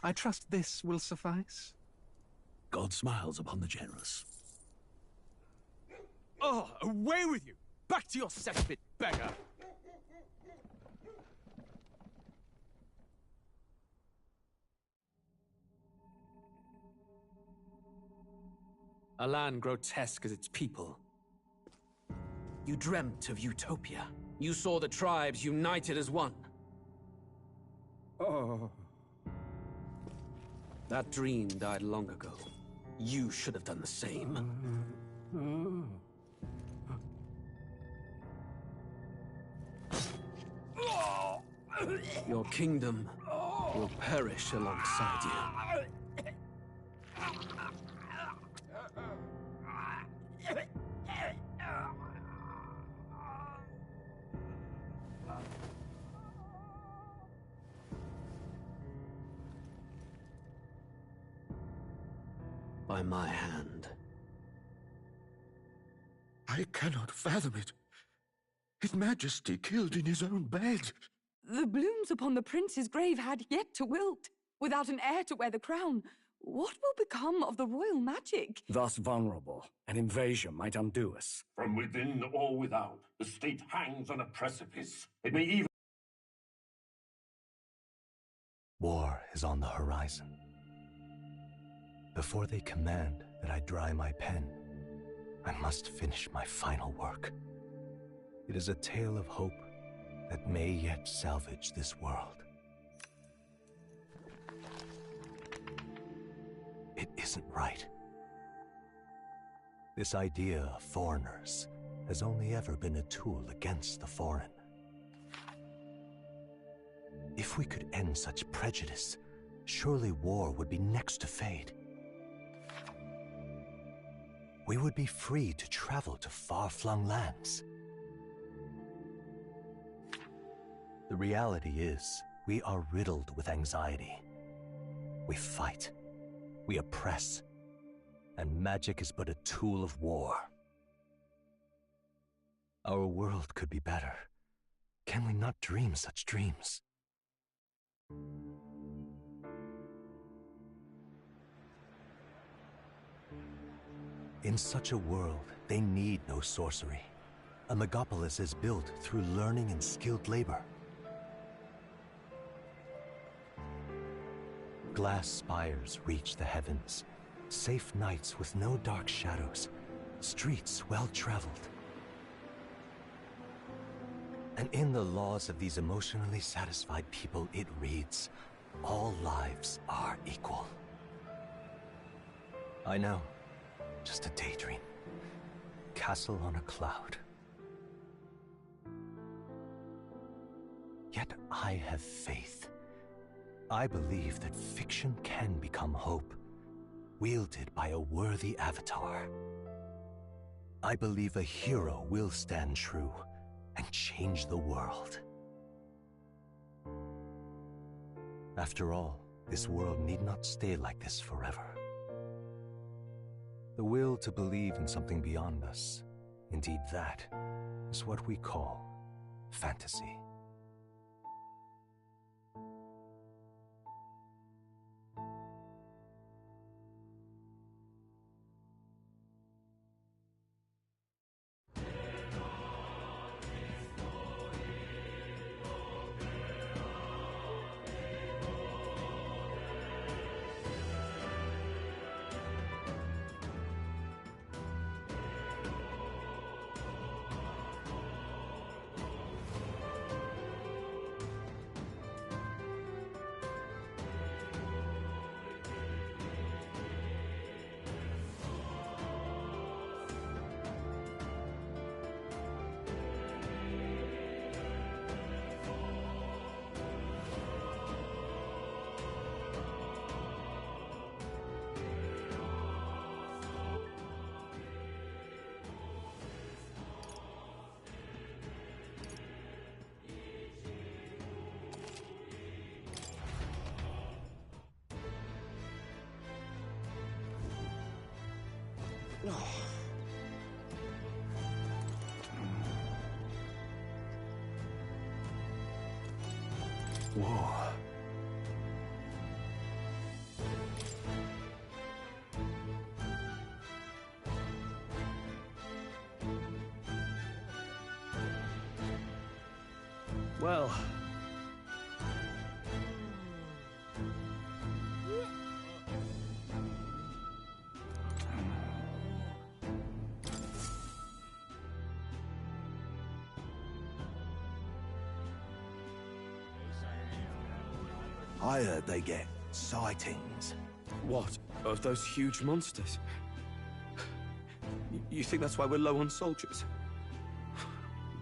I trust this will suffice. God smiles upon the generous. Oh, away with you! Back to your cesspit, beggar! A land grotesque as its people. You dreamt of utopia. You saw the tribes united as one. Oh. That dream died long ago. You should have done the same. Your kingdom will perish alongside you. By my hand. I cannot fathom it. His Majesty killed in his own bed. The blooms upon the prince's grave had yet to wilt. Without an heir to wear the crown, what will become of the royal magic? Thus vulnerable, an invasion might undo us. From within or without, the state hangs on a precipice. It may even... War is on the horizon. Before they command that I dry my pen, I must finish my final work. It is a tale of hope that may yet salvage this world. It isn't right. This idea of foreigners has only ever been a tool against the foreign. If we could end such prejudice, surely war would be next to fade. We would be free to travel to far-flung lands. The reality is, we are riddled with anxiety. We fight, we oppress, and magic is but a tool of war. Our world could be better. Can we not dream such dreams? In such a world, they need no sorcery. A megapolis is built through learning and skilled labor. Glass spires reach the heavens, safe nights with no dark shadows, streets well-traveled. And in the laws of these emotionally satisfied people, it reads, all lives are equal. I know, just a daydream. Castle on a cloud. Yet I have faith. I believe that fiction can become hope, wielded by a worthy avatar. I believe a hero will stand true and change the world. After all, this world need not stay like this forever. The will to believe in something beyond us, indeed that, is what we call fantasy. Whoa. Well... I heard they get sightings. What? Of those huge monsters? You think that's why we're low on soldiers?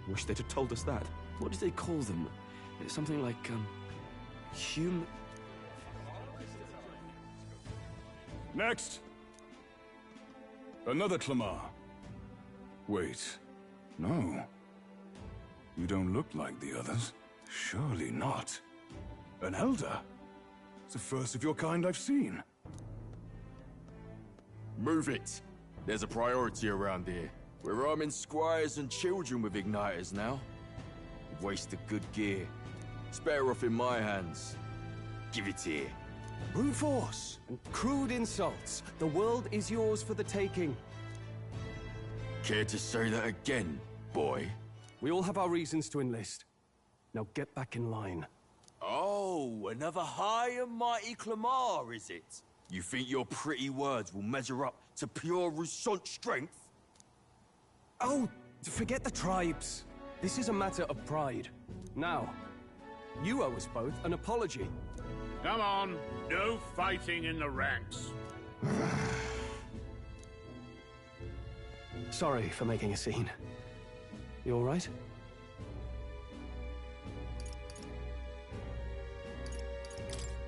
Wish they'd have told us that. What do they call them? It's something like, human... Next! Another Clamar. Wait. No. You don't look like the others. Surely not. An elder? It's the first of your kind I've seen. Move it. There's a priority around here. We're arming squires and children with igniters now. Waste of good gear. It's better off in my hands. Give it here. Brute force and crude insults. The world is yours for the taking. Care to say that again, boy? We all have our reasons to enlist. Now get back in line. Oh, another high and mighty Clamar, is it? You think your pretty words will measure up to pure Rousant strength? Oh, forget the tribes. This is a matter of pride. Now, you owe us both an apology. Come on, no fighting in the ranks. Sorry for making a scene. You all right?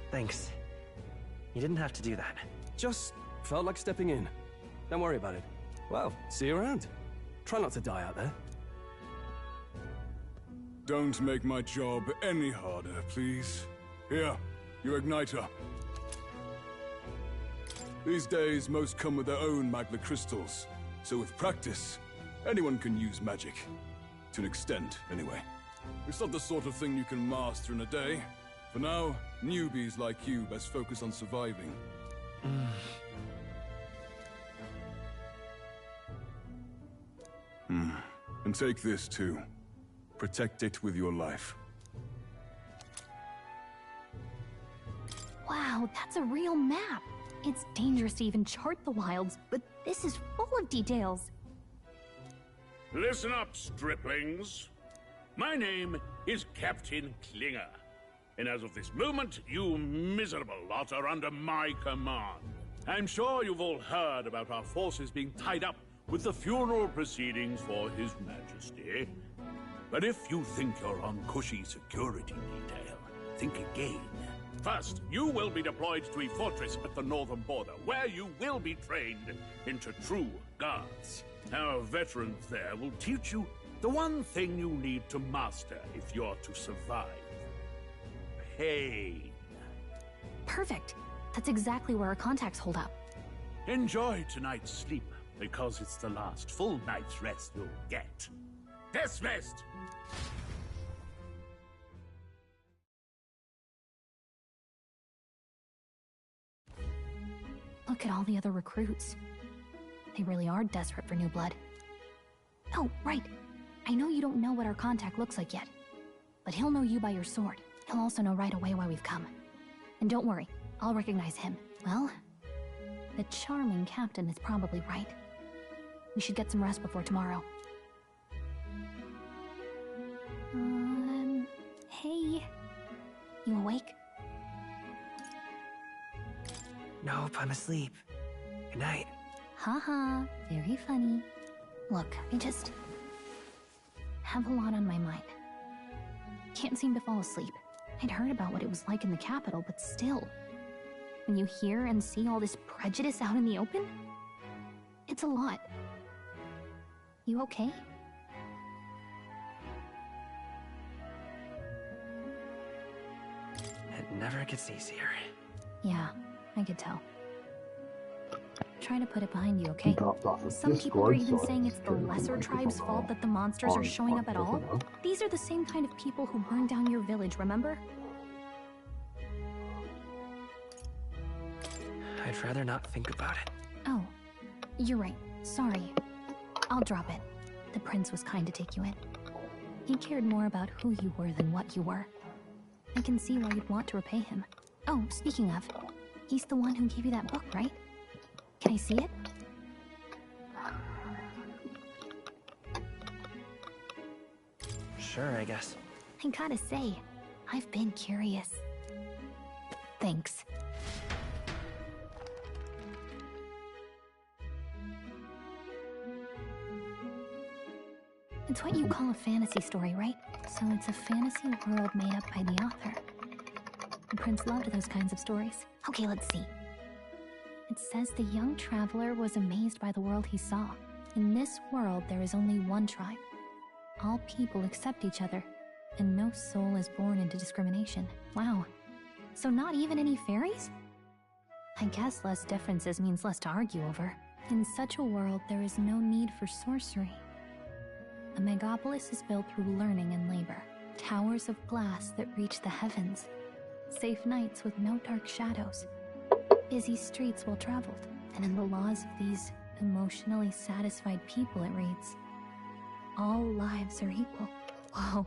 Thanks. You didn't have to do that. Just felt like stepping in. Don't worry about it. Well, see you around. Try not to die out there. Don't make my job any harder, please. Here, your igniter. These days, most come with their own magna crystals. So with practice, anyone can use magic. To an extent, anyway. It's not the sort of thing you can master in a day. For now, newbies like you best focus on surviving. And take this too. Protect it with your life. Wow, that's a real map. It's dangerous to even chart the wilds, but this is full of details. Listen up, striplings. My name is Captain Klinger. And as of this moment, you miserable lot are under my command. I'm sure you've all heard about our forces being tied up with the funeral proceedings for His Majesty. But if you think you're on cushy security detail, think again. First, you will be deployed to a fortress at the northern border, where you will be trained into true guards. Our veterans there will teach you the one thing you need to master if you're to survive. Pain. Perfect. That's exactly where our contacts hold up. Enjoy tonight's sleep, because it's the last full night's rest you'll get. Dismissed! Look at all the other recruits. They really are desperate for new blood. Oh, right. I know you don't know what our contact looks like yet, but he'll know you by your sword. He'll also know right away why we've come. And don't worry, I'll recognize him. Well, the charming captain is probably right. We should get some rest before tomorrow. Hey. You awake? Nope, I'm asleep. Good night. Haha, very funny. Look, I just have a lot on my mind. Can't seem to fall asleep. I'd heard about what it was like in the capital, but still. When you hear and see all this prejudice out in the open, it's a lot. You okay? It never gets easier. Yeah, I could tell. Try to put it behind you, okay? Some people are even saying it's the lesser tribe's fault that the monsters are showing up at all. These are the same kind of people who burned down your village, remember? I'd rather not think about it. Oh, you're right. Sorry. I'll drop it. The prince was kind to take you in. He cared more about who you were than what you were. I can see why you'd want to repay him. Oh, speaking of, he's the one who gave you that book, right? Can I see it? Sure, I guess. I gotta say, I've been curious. Thanks. It's what you call a fantasy story, right? So it's a fantasy world made up by the author. The prince loved those kinds of stories. Okay, let's see. It says the young traveler was amazed by the world he saw. In this world, there is only one tribe. All people accept each other, and no soul is born into discrimination. Wow. So not even any fairies? I guess less differences means less to argue over. In such a world, there is no need for sorcery. A megapolis is built through learning and labor. Towers of glass that reach the heavens. Safe nights with no dark shadows. Busy streets well traveled. And in the laws of these emotionally satisfied people, it reads, all lives are equal. Whoa.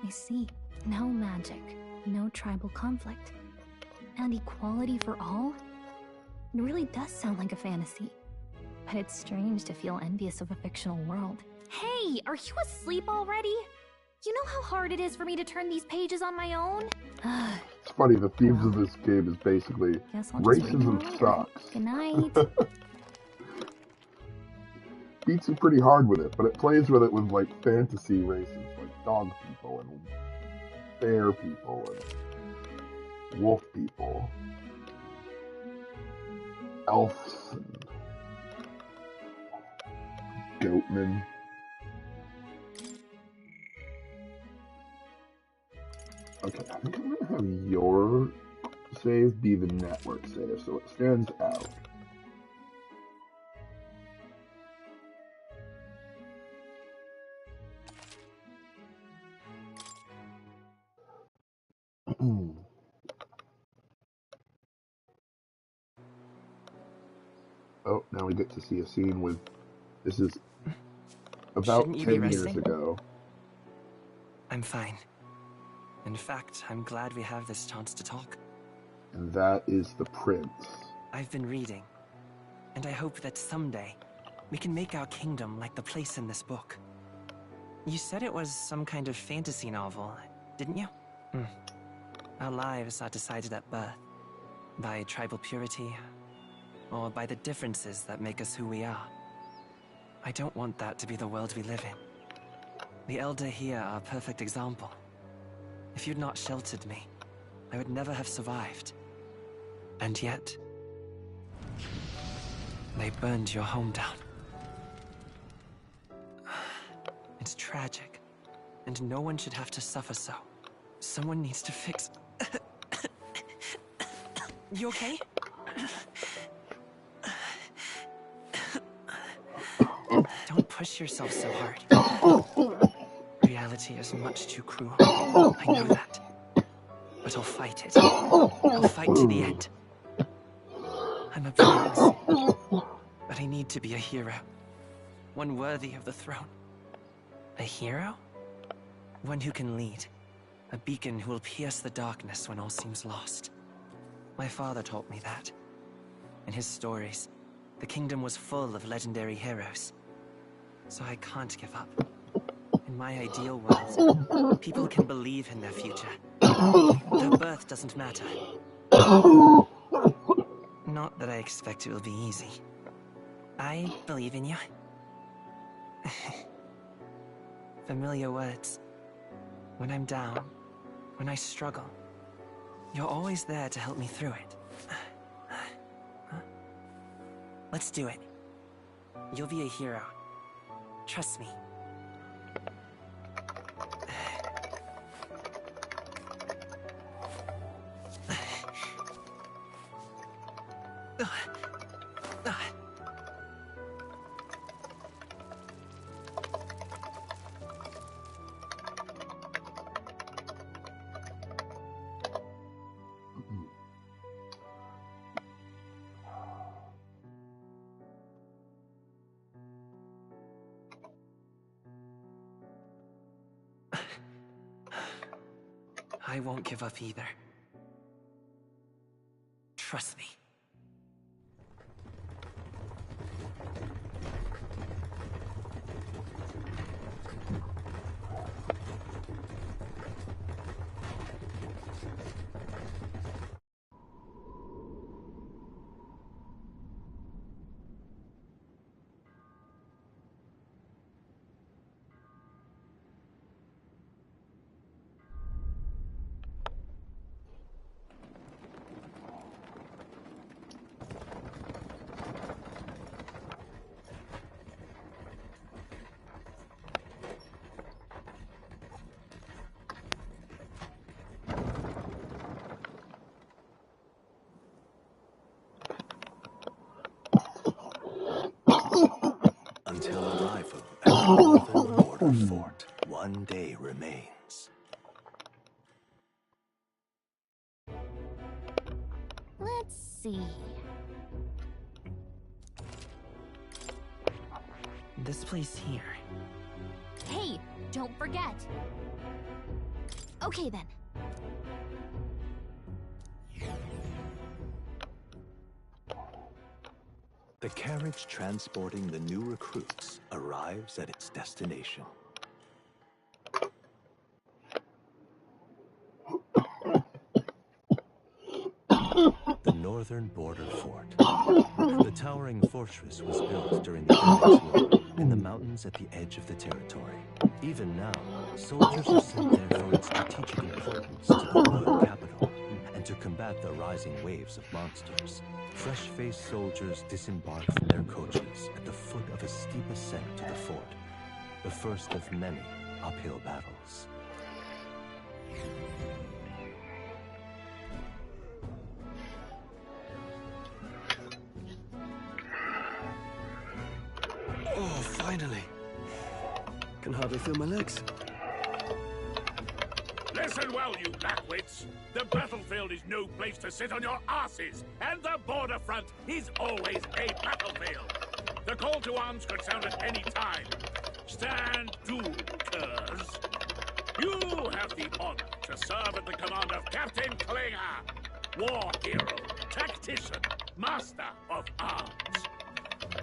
I see. No magic, no tribal conflict, and equality for all? It really does sound like a fantasy. But it's strange to feel envious of a fictional world. Hey, are you asleep already? You know how hard it is for me to turn these pages on my own? It's funny, the themes of this game is basically racism sucks. Good night. Beats it pretty hard with it, but it plays with it with like fantasy races, like dog people and bear people and wolf people, elves and goatmen. Okay, I think I'm gonna have your save be the network save, so it stands out. Oh, now we get to see a scene with. This is about Shouldn't you 10 be years resting? ago. I'm fine. In fact, I'm glad we have this chance to talk. And that is the prince. I've been reading, and I hope that someday we can make our kingdom like the place in this book. You said it was some kind of fantasy novel, didn't you? Our lives are decided at birth, by tribal purity, or by the differences that make us who we are. I don't want that to be the world we live in. The Elder here are a perfect example. If you'd not sheltered me, I would never have survived. And yet, they burned your home down. It's tragic, and no one should have to suffer so. Someone needs to fix... You okay? Don't push yourself so hard. Reality is much too cruel. I know that. But I'll fight it. I'll fight to the end. I'm a prince. But I need to be a hero. One worthy of the throne. A hero? One who can lead. A beacon who will pierce the darkness when all seems lost. My father taught me that. In his stories, the kingdom was full of legendary heroes. So I can't give up. In my ideal world, people can believe in their future. Their birth doesn't matter. Not that I expect it will be easy. I believe in you. Familiar words. When I'm down, when I struggle, you're always there to help me through it. Let's do it. You'll be a hero. Trust me. I won't give up either. Trust me. Until arrival at the northern border fort, one day remains. Let's see. This place here. Hey, don't forget. Okay then. The carriage transporting the new recruits arrives at its destination. The northern border fort. The towering fortress was built during the Enemy's War in the mountains at the edge of the territory. Even now, soldiers are sent there for its strategic importance to the royal capital and to combat the rising waves of monsters. Fresh-faced soldiers disembark from their coaches at the foot of a steep ascent to the fort, the first of many uphill battles. Oh, finally. Can hardly feel my legs. Listen well, you lackwits. The battlefield is no place to sit on your asses, and the border front is always a battlefield. The call to arms could sound at any time. Stand to, curs. You have the honor to serve at the command of Captain Klinger, war hero, tactician, master of arms.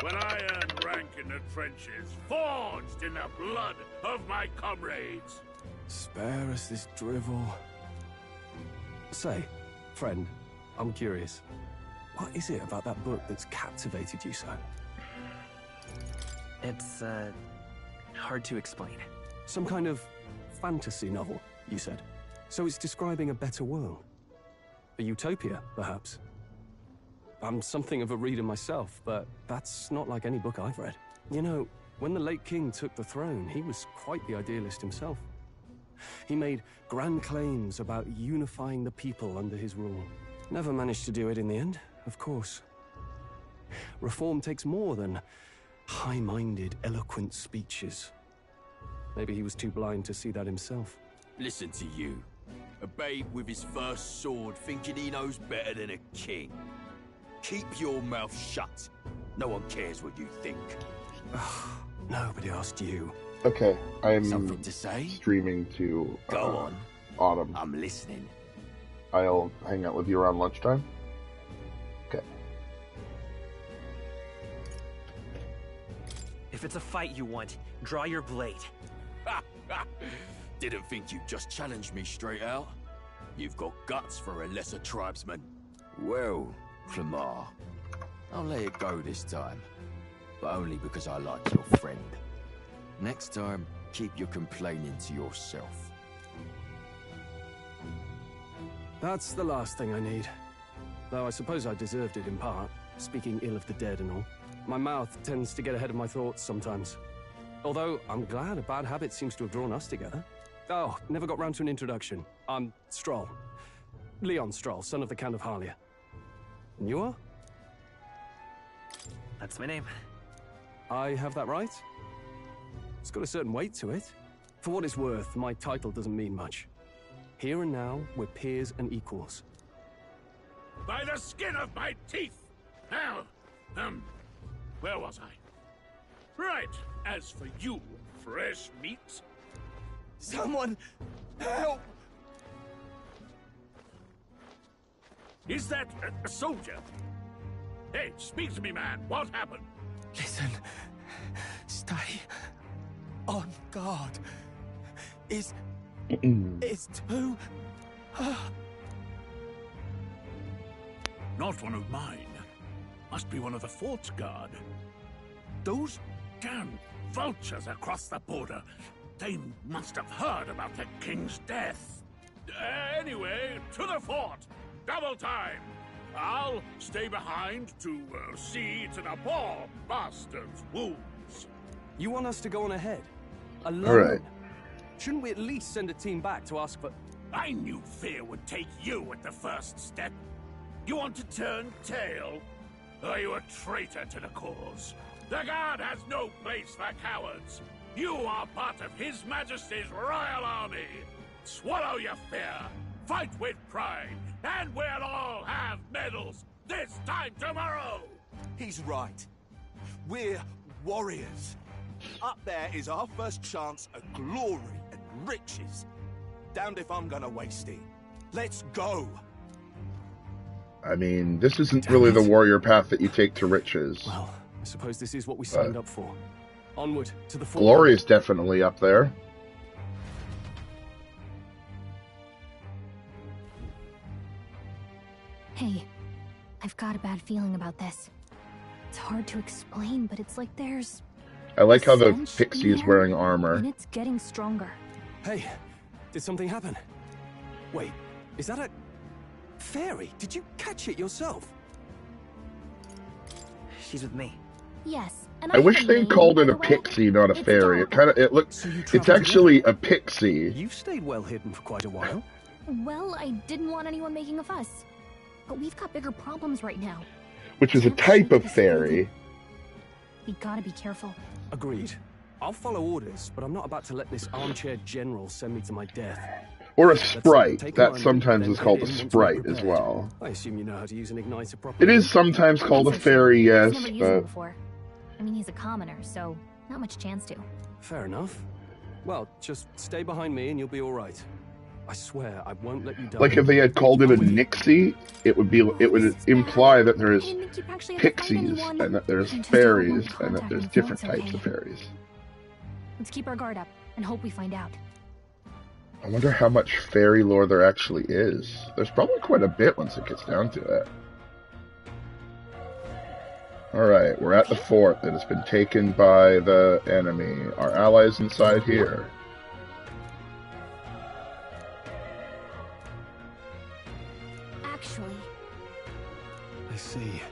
When I earned rank in the trenches, forged in the blood of my comrades. Spare us this drivel. Say, friend, I'm curious. What is it about that book that's captivated you so? It's, hard to explain. Some kind of fantasy novel, you said. So it's describing a better world. A utopia, perhaps. I'm something of a reader myself, but that's not like any book I've read. You know, when the late king took the throne, he was quite the idealist himself. He made grand claims about unifying the people under his rule. Never managed to do it in the end, of course. Reform takes more than high-minded, eloquent speeches. Maybe he was too blind to see that himself. Listen to you. A babe with his first sword thinking he knows better than a king. Keep your mouth shut. No one cares what you think. Nobody asked you. Okay, I'm Something to say? streaming to Go on. Autumn. I'm listening. I'll hang out with you around lunchtime. Okay. If it's a fight you want, draw your blade. Didn't think you'd just challenge me straight out. You've got guts for a lesser tribesman. Well, Clemar, I'll let it go this time. But only because I like your friend. Next time, keep your complaining to yourself. That's the last thing I need. Though I suppose I deserved it in part, speaking ill of the dead and all. My mouth tends to get ahead of my thoughts sometimes. Although, I'm glad a bad habit seems to have drawn us together. Oh, never got round to an introduction. I'm Stroll. Leon Stroll, son of the Count of Harlia. And you are? That's my name. I have that right? It's got a certain weight to it. For what it's worth, my title doesn't mean much. Here and now, we're peers and equals. By the skin of my teeth! Now, where was I? Right, as for you, fresh meat. Someone, help! Is that a soldier? Hey, speak to me, man. What happened? Listen. Stay on guard. It's too... Not one of mine. Must be one of the fort's guard. Those damn vultures across the border. They must have heard about the king's death. Anyway, to the fort. Double time. I'll stay behind to see to the poor bastard's wounds. You want us to go on ahead? Alone? All right. Shouldn't we at least send a team back to ask for... I knew fear would take you at the first step. You want to turn tail? Are you a traitor to the cause? The guard has no place for cowards. You are part of His Majesty's Royal Army. Swallow your fear. Fight with pride. And we'll all have medals this time tomorrow. He's right. We're warriors. Up there is our first chance at glory and riches. Damned if I'm gonna waste it. Let's go. I mean, this isn't really the warrior path that you take to riches. Well, I suppose this is what we signed up for. Onward to the fort. Glory is definitely up there. Hey, I've got a bad feeling about this. It's hard to explain, but it's like there's... I like how the pixie is wearing armor. And it's getting stronger. Hey, did something happen? Wait, is that a... fairy? Did you catch it yourself? She's with me. Yes, and I wish they called it a pixie, not a fairy. It looks... It's actually a pixie. You've stayed well hidden for quite a while. Well, I didn't want anyone making a fuss. But we've got bigger problems right now. Which is a type of fairy. We gotta be careful. Agreed. I'll follow orders, but I'm not about to let this armchair general send me to my death. Or a sprite. That sometimes is called a sprite as well. I assume you know how to use an igniter properly. It is sometimes called a fairy, yes, Never used but... him before. I mean, he's a commoner, so not much chance to. Fair enough. Well, just stay behind me and you'll be all right. I swear, I won't let you die. Like if they had called it a Nixie, it would imply that there's pixies and that there's fairies and that there's different types of fairies. Let's keep our guard up and hope we find out. I wonder how much fairy lore there actually is. There's probably quite a bit once it gets down to it. Alright, we're at the fort that has been taken by the enemy. Our allies inside here. Actually... I see.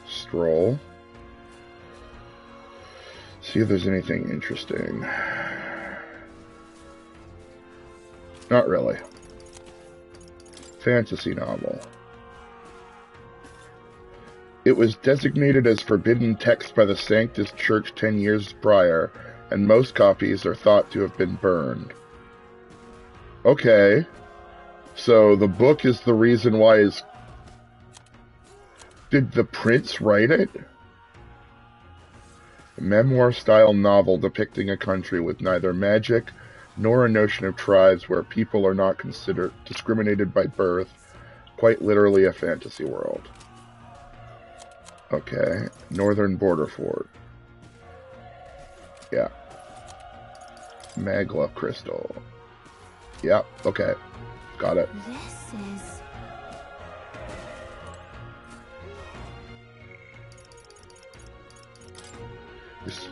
Stroll. See if there's anything interesting. Not really. Fantasy novel. It was designated as forbidden text by the Sanctus Church 10 years prior, and most copies are thought to have been burned. Okay. So the book is the reason why his... Did the prince write it? A memoir-style novel depicting a country with neither magic nor a notion of tribes where people are not considered discriminated by birth, quite literally a fantasy world. Okay, Northern Border Fort. Yeah. Magla Crystal. Yep, okay. Got it. This is... This...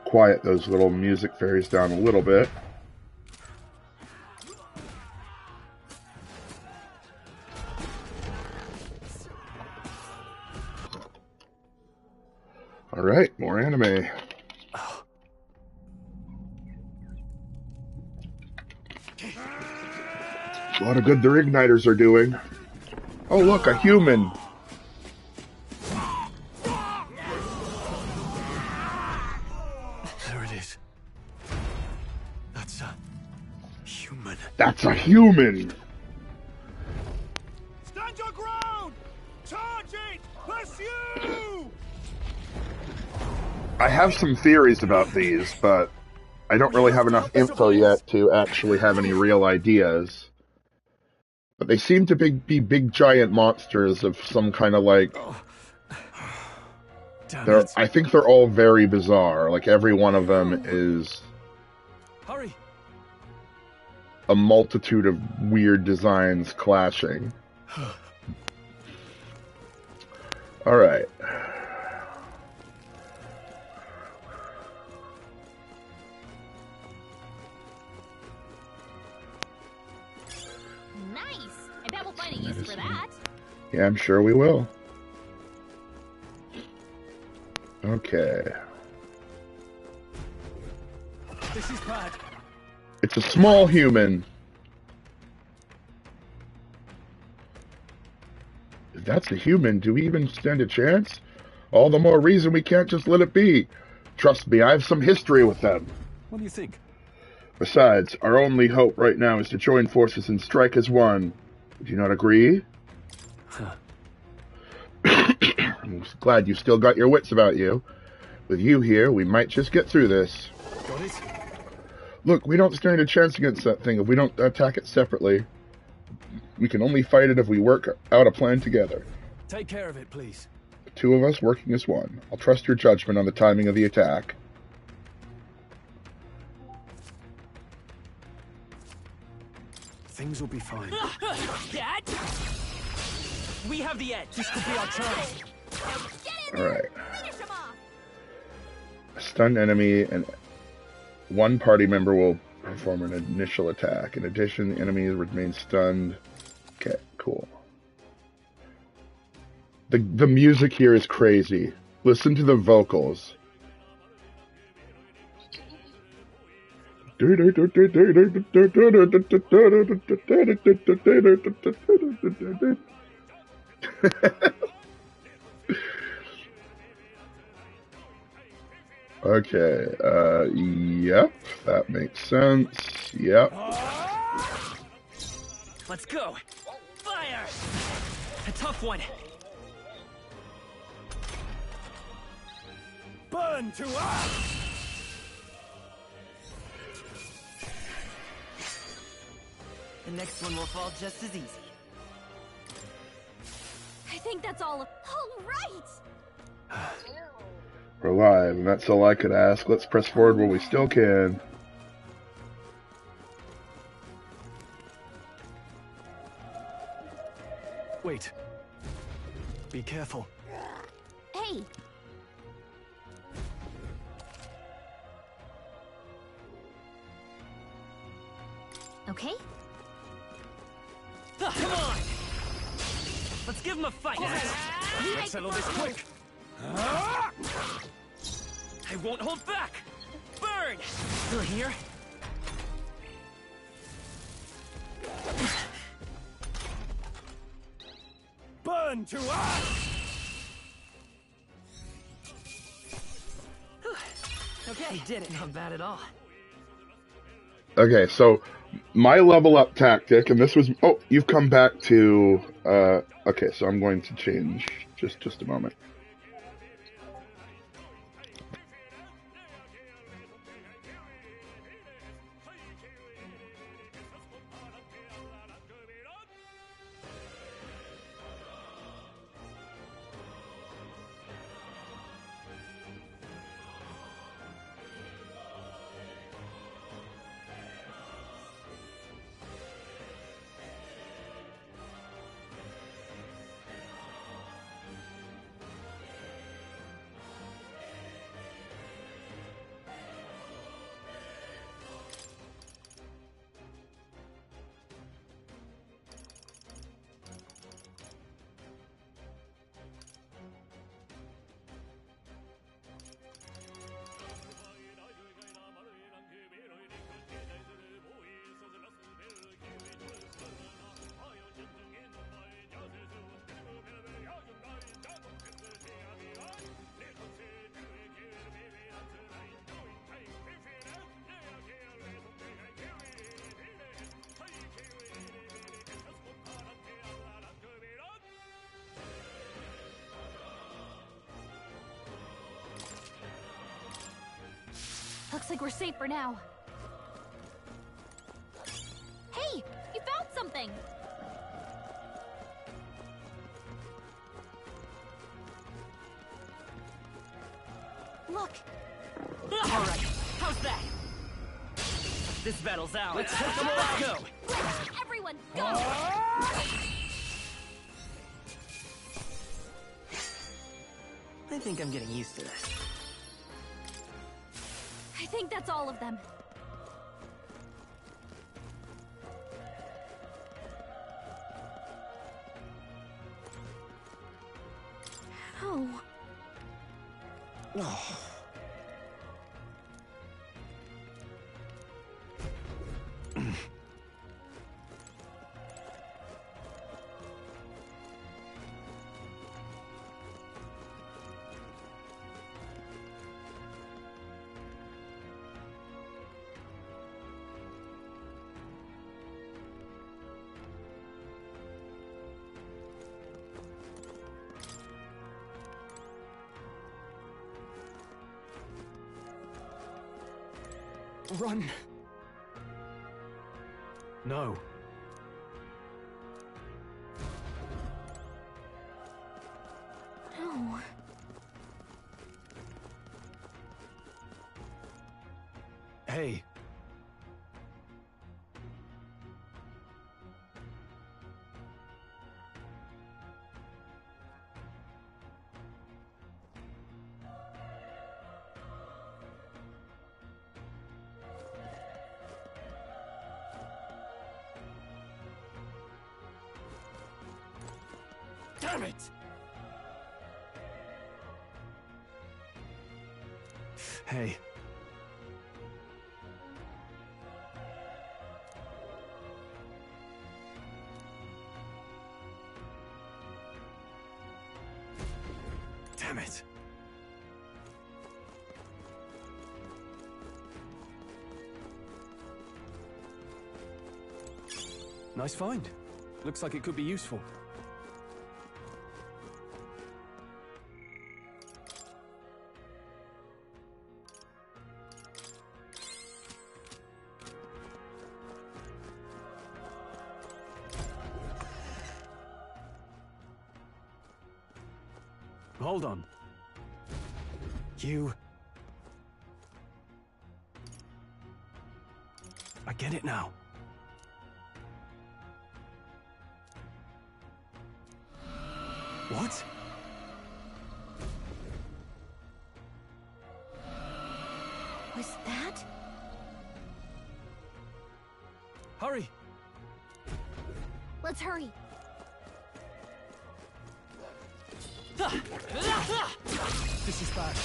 Quiet those little music fairies down a little bit. anime. A lot of good their igniters are doing. Oh look, a human. There it is. That's a human. That's a human. Stand your ground! Charge it! Pursue! I have some theories about these, but I don't really have enough info yet to actually have any real ideas. But they seem to be big giant monsters of some kind of like... I think they're all very bizarre. Like every one of them is Hurry. a multitude of weird designs clashing. Alright. Nice! I bet we'll find a use for that. Yeah, I'm sure we will. Okay. This is bad. It's a small human. If that's a human, do we even stand a chance? All the more reason we can't just let it be. Trust me, I have some history with them. What do you think? Besides, our only hope right now is to join forces and strike as one. Do you not agree? Huh. I'm glad you still got your wits about you. With you here, we might just get through this. Got it? Look, we don't stand a chance against that thing if we don't attack it separately. We can only fight it if we work out a plan together. Take care of it, please. The two of us working as one. I'll trust your judgment on the timing of the attack. Things will be fine. Dad? We have the edge. This could be our chance. Alright. A stunned enemy and one party member will perform an initial attack. In addition, the enemy remains stunned. Okay, cool. The music here is crazy. Listen to the vocals. Okay, yep, that makes sense. Yep. Let's go. Fire! A tough one. Burn to us! The next one will fall just as easy. I think that's all. All right! We're alive, and that's all I could ask. Let's press forward while we still can. Wait. Be careful. Hey! Okay? Come on! Let's give him a fight! Let's settle this quick! I won't hold back! Burn! Through here? Burn to us! Okay, did it. Not bad at all. Okay, so my level up tactic, and this was... Oh, you've come back to... okay, so I'm going to change just a moment. Looks like we're safe for now. Hey! You found something! Look! Alright, how's that? This battle's out. Let's take them all out. Go! Everyone, go! I think I'm getting used to this. I think that's all of them. How? Oh. Run! No. No. Hey. Damn it! Hey. Damn it. Nice find. Looks like it could be useful. Hold on. You... I get it now. What? Was that? Hurry! Let's hurry. This is bad.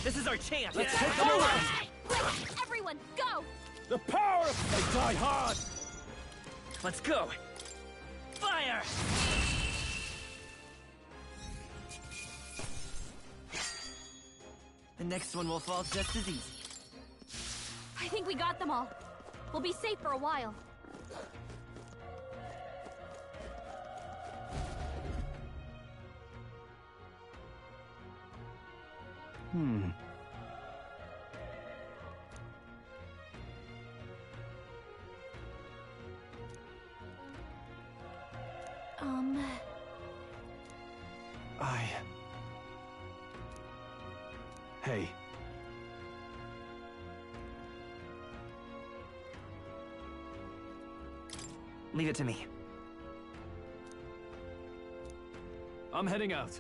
This is our chance. Let's take them all out. Quick, everyone, go! The power of... They die hard! Let's go! Fire! The next one will fall just as easy. I think we got them all. We'll be safe for a while. Hey. Leave it to me. I'm heading out.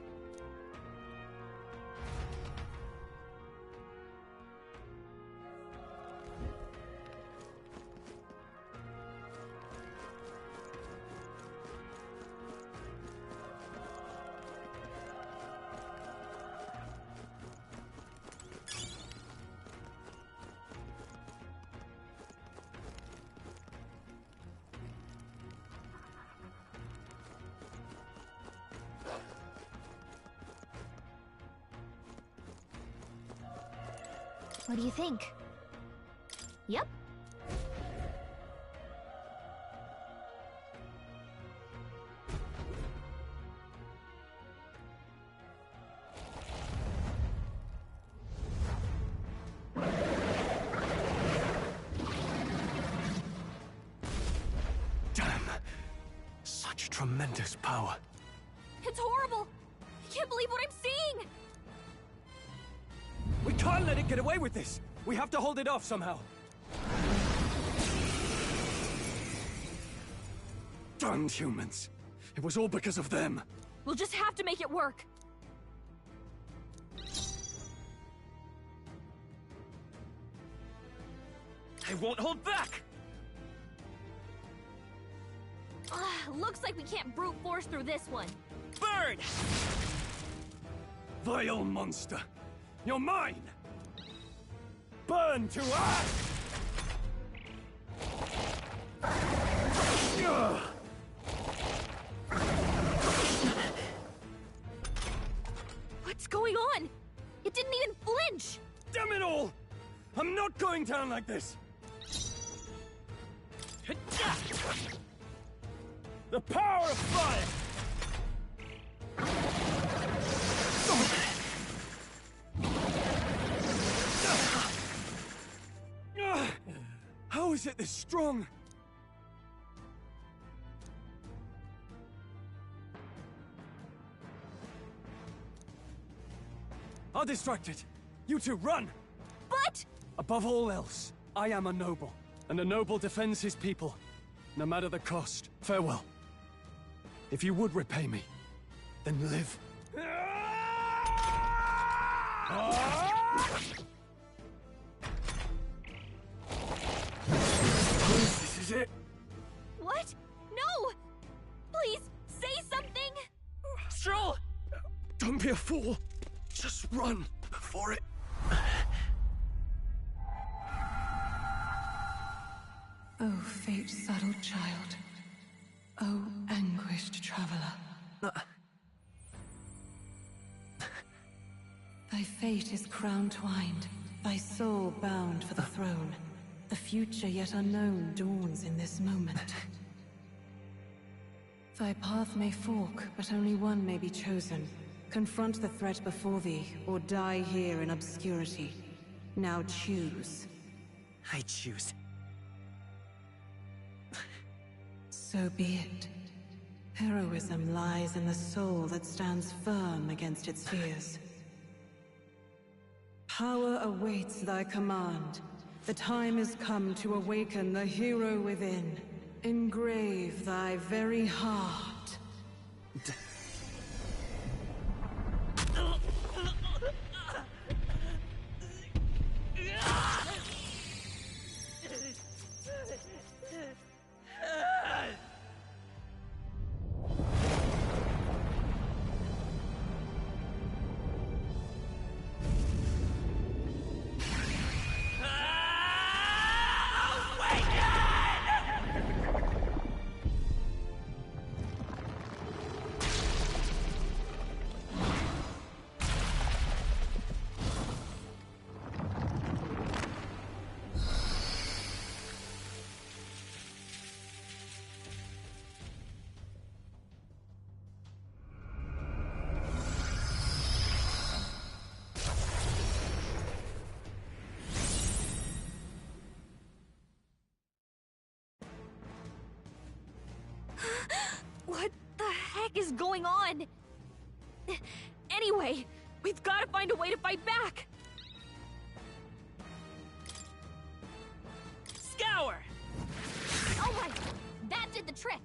What do you think? Yep. tremendous power. It's horrible! I can't believe what I'm seeing! We can't let it get away with this! We have to hold it off somehow. Damned humans. It was all because of them. We'll just have to make it work. I won't hold back! Looks like we can't brute force through this one. Burn! Vile monster! You're mine! Burn to ash! What's going on? It didn't even flinch! Damn it all! I'm not going down like this! The power of fire! How is it this strong? I'll distract it. You two, run! But... Above all else, I am a noble, and a noble defends his people, no matter the cost. Farewell. If you would repay me, then live. This is it. What? No! Please, say something! Stroll! Don't be a fool. Just run for it. Oh, fate-saddled child. Oh, anguished traveler. Thy fate is crown-twined, thy soul bound for the throne. The future yet unknown dawns in this moment. Thy path may fork, but only one may be chosen. Confront the threat before thee, or die here in obscurity. Now choose. I choose. So be it. Heroism lies in the soul that stands firm against its fears. Power awaits thy command. The time is come to awaken the hero within. Engrave thy very heart. What the heck is going on? Anyway, we've got to find a way to fight back! Scour! Oh my! That did the trick!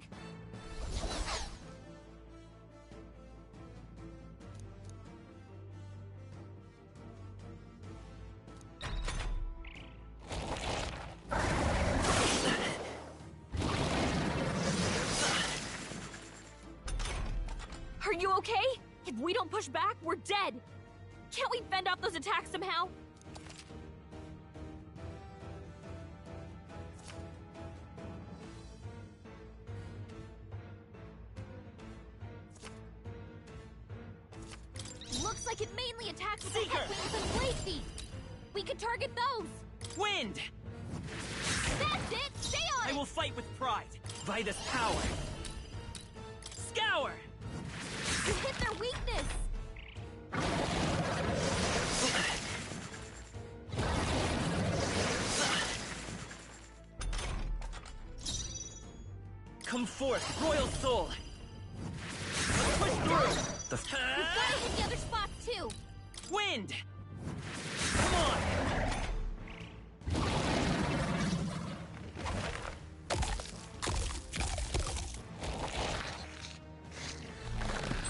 Are you okay? If we don't push back, we're dead! Can't we fend off those attacks somehow? Looks like it mainly attacks with the head wings and blade feet! We could target those! Wind! That's it! Stay on it! I will fight with pride. Vitus power. Scour! You hit their weakness! Come forth, royal soul! The You've gotta hit the other spots too! wind! Come on!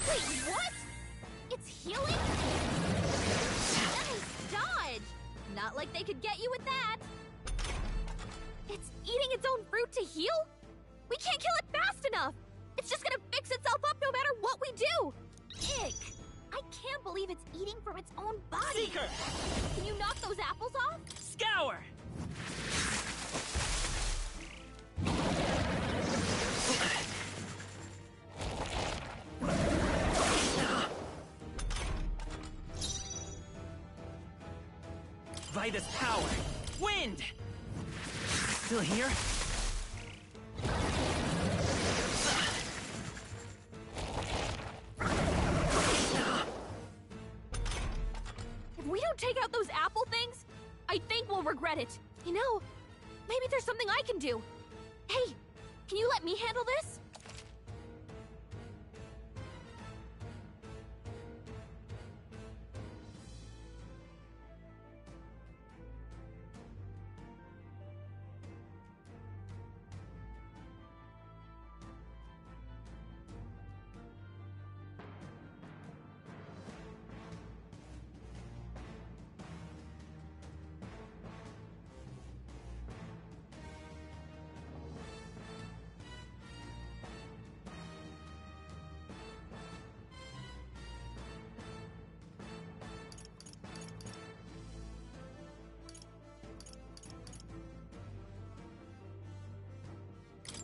Wait, what? It's healing? Nice dodge! Not like they could get you with that! It's eating its own fruit to heal? We can't kill it fast enough! It's just gonna fix itself up no matter what we do! Ick! I can't believe it's eating from its own body! Seeker! Can you knock those apples off? Scour! Vitus power! Wind! Still here? If we don't take out those apple things, I think we'll regret it. You know, maybe there's something I can do. Hey, can you let me handle this?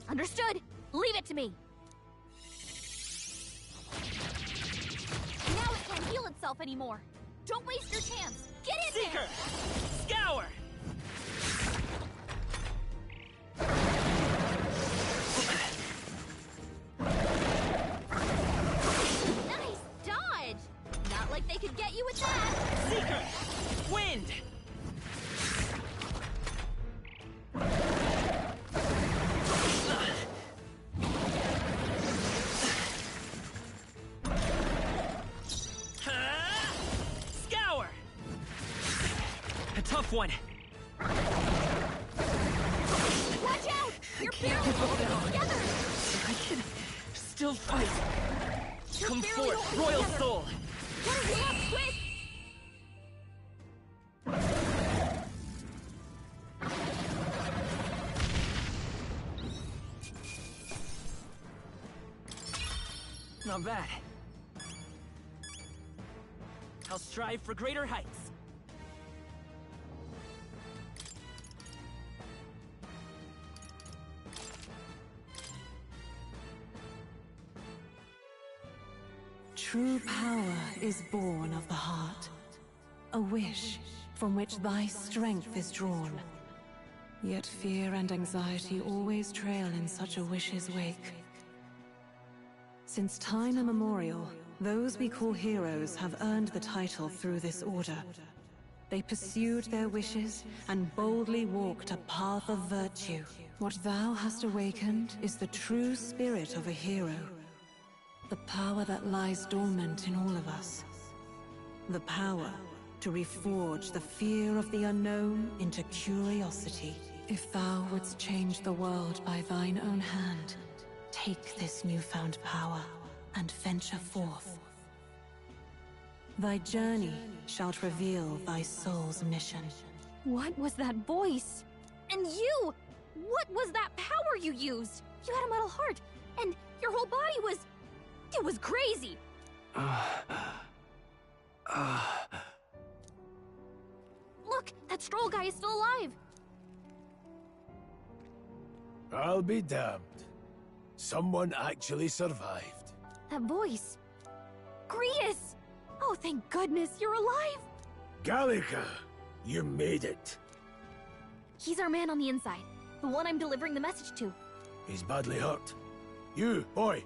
Understood. Leave it to me. Now it can't heal itself anymore. Don't waste your chance. Get in Seeker! there! Scour! Nice dodge! Not like they could get you with that! Seeker! Wind! Scour! A tough one. Watch out! You're barely holding it together! I can still fight. You're Come barely forth, holding Royal together. Soul! Gotta heal up quick! Not bad. I'll strive for greater heights. True power is born of the heart, a wish from which thy strength is drawn. Yet fear and anxiety always trail in such a wish's wake. Since time immemorial, those we call heroes have earned the title through this order. They pursued their wishes and boldly walked a path of virtue. What thou hast awakened is the true spirit of a hero. The power that lies dormant in all of us. The power to reforge the fear of the unknown into curiosity. If thou wouldst change the world by thine own hand, take this newfound power and venture forth. Thy journey shalt reveal thy soul's mission. What was that voice? And you! What was that power you used? You had a metal heart, and your whole body was... It was crazy! Look, that Stroll guy is still alive! I'll be damned. Someone actually survived. That voice... Grius! Oh, thank goodness, you're alive! Gallica, you made it. He's our man on the inside. The one I'm delivering the message to. He's badly hurt. You, boy,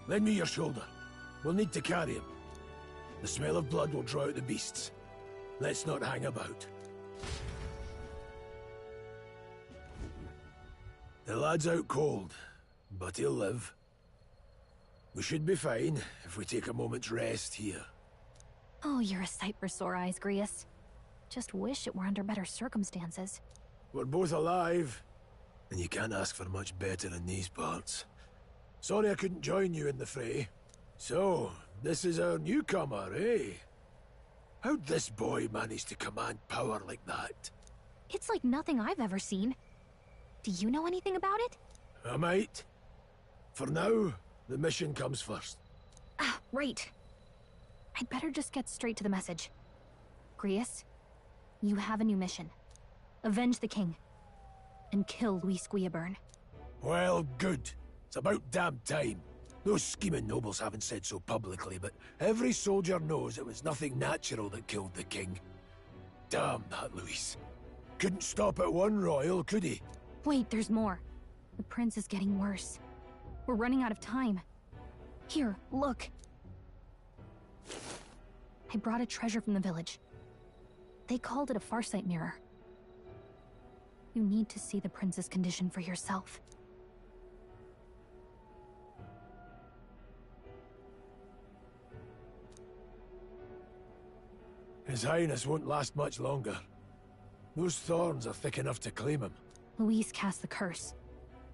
lend me your shoulder. We'll need to carry him. The smell of blood will draw out the beasts. Let's not hang about. The lad's out cold, but he'll live. We should be fine if we take a moment's rest here. Oh, you're a sight for sore eyes, Grius. Just wish it were under better circumstances. We're both alive, and you can't ask for much better in these parts. Sorry I couldn't join you in the fray. So, this is our newcomer, eh? How'd this boy manage to command power like that? It's like nothing I've ever seen. Do you know anything about it? I might. For now, the mission comes first. Ah, right. I'd better just get straight to the message. Grius, you have a new mission. Avenge the king. And kill Luis Guillaburn. Well, good. It's about damn time. Those scheming nobles haven't said so publicly, but every soldier knows it was nothing natural that killed the king. Damn that Luis. Couldn't stop at one royal, could he? Wait, there's more. The prince is getting worse. We're running out of time. Here, look. I brought a treasure from the village. They called it a farsight mirror. You need to see the prince's condition for yourself. His Highness won't last much longer. Those thorns are thick enough to claim him. Luis cast the curse,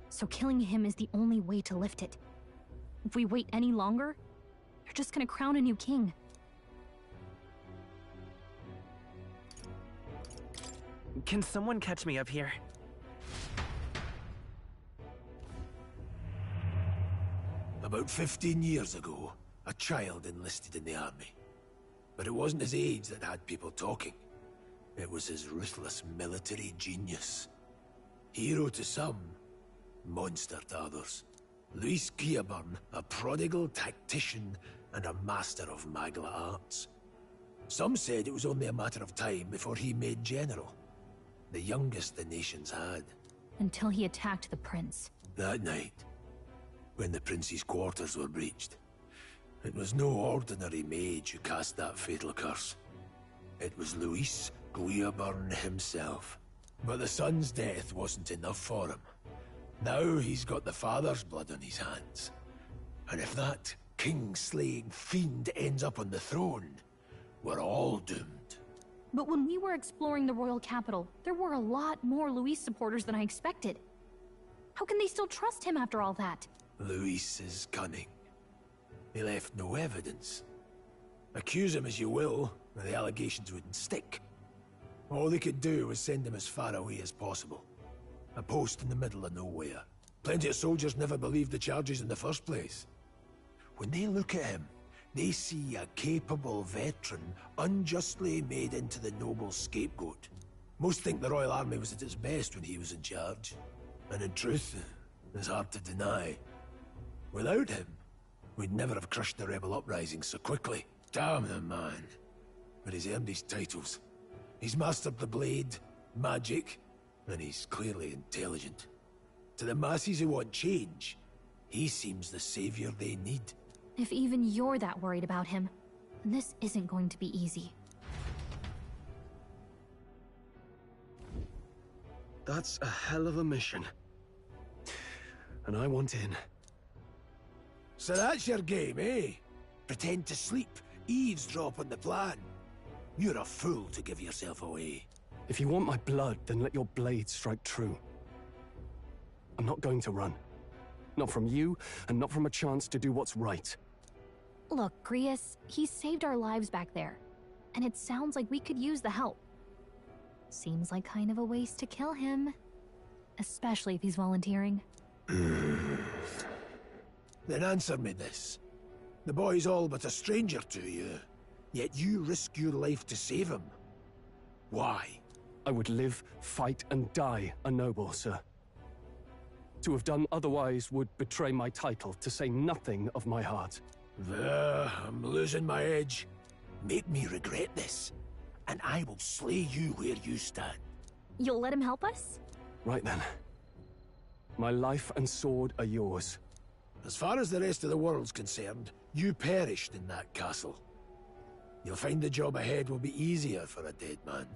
so killing him is the only way to lift it. If we wait any longer, they're just gonna crown a new king. Can someone catch me up here? About 15 years ago, a child enlisted in the army. But it wasn't his age that had people talking. It was his ruthless military genius. Hero to some, monster to others. Luis Guillaburn, a prodigal tactician and a master of Magla arts. Some said it was only a matter of time before he made general. The youngest the nations had. Until he attacked the prince. That night, when the prince's quarters were breached, it was no ordinary mage who cast that fatal curse. It was Luis Guillaburn himself. But the son's death wasn't enough for him. Now he's got the father's blood on his hands. And if that king-slaying fiend ends up on the throne, we're all doomed. But when we were exploring the royal capital, there were a lot more Luis supporters than I expected. How can they still trust him after all that? Luis is cunning. He left no evidence. Accuse him as you will, the allegations wouldn't stick. All they could do was send him as far away as possible. A post in the middle of nowhere. Plenty of soldiers never believed the charges in the first place. When they look at him, they see a capable veteran unjustly made into the noble scapegoat. Most think the Royal Army was at its best when he was in charge. And in truth, it's hard to deny. Without him, we'd never have crushed the rebel uprising so quickly. Damn the man. But he's earned his titles. He's mastered the blade, magic, and he's clearly intelligent. To the masses who want change, he seems the savior they need. If even you're that worried about him, then this isn't going to be easy. That's a hell of a mission. And I want in. So that's your game, eh? Pretend to sleep, eavesdrop on the plan. You're a fool to give yourself away. If you want my blood, then let your blade strike true. I'm not going to run. Not from you, and not from a chance to do what's right. Look, Grius, he saved our lives back there. And it sounds like we could use the help. Seems like kind of a waste to kill him. Especially if he's volunteering. Then answer me this. The boy's all but a stranger to you, yet you risk your life to save him. Why? I would live, fight, and die a noble, sir. To have done otherwise would betray my title, to say nothing of my heart. I'm losing my edge. Make me regret this, and I will slay you where you stand. You'll let him help us? Right then. My life and sword are yours. As far as the rest of the world's concerned, you perished in that castle. You'll find the job ahead will be easier for a dead man.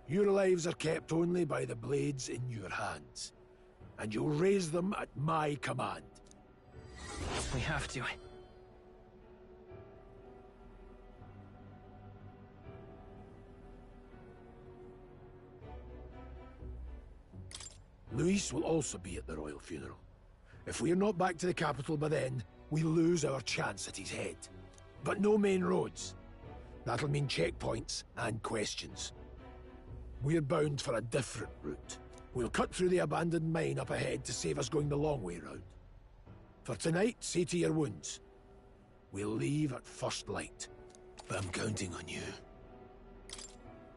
Your lives are kept only by the blades in your hands. And you'll raise them at my command. We have to. Luis will also be at the royal funeral. If we're not back to the capital by then, we lose our chance at his head. But no main roads. That'll mean checkpoints and questions. We're bound for a different route. We'll cut through the abandoned mine up ahead to save us going the long way round. For tonight, see to your wounds. We'll leave at first light. I'm counting on you.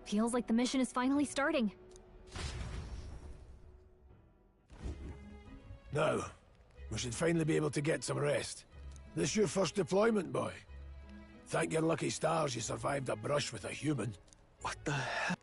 Feels like the mission is finally starting. Now, we should finally be able to get some rest. This your first deployment, boy? Thank your lucky stars you survived a brush with a human. What the hell?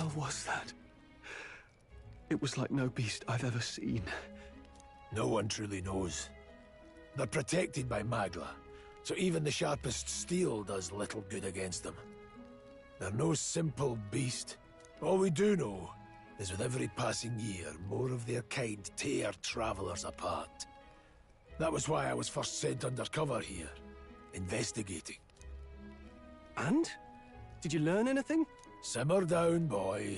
hell was that? It was like no beast I've ever seen. No one truly knows. They're protected by Magla, so even the sharpest steel does little good against them. They're no simple beast. All we do know is with every passing year, more of their kind tear travelers apart. That was why I was first sent undercover here, investigating. And? Did you learn anything? Simmer down, boy.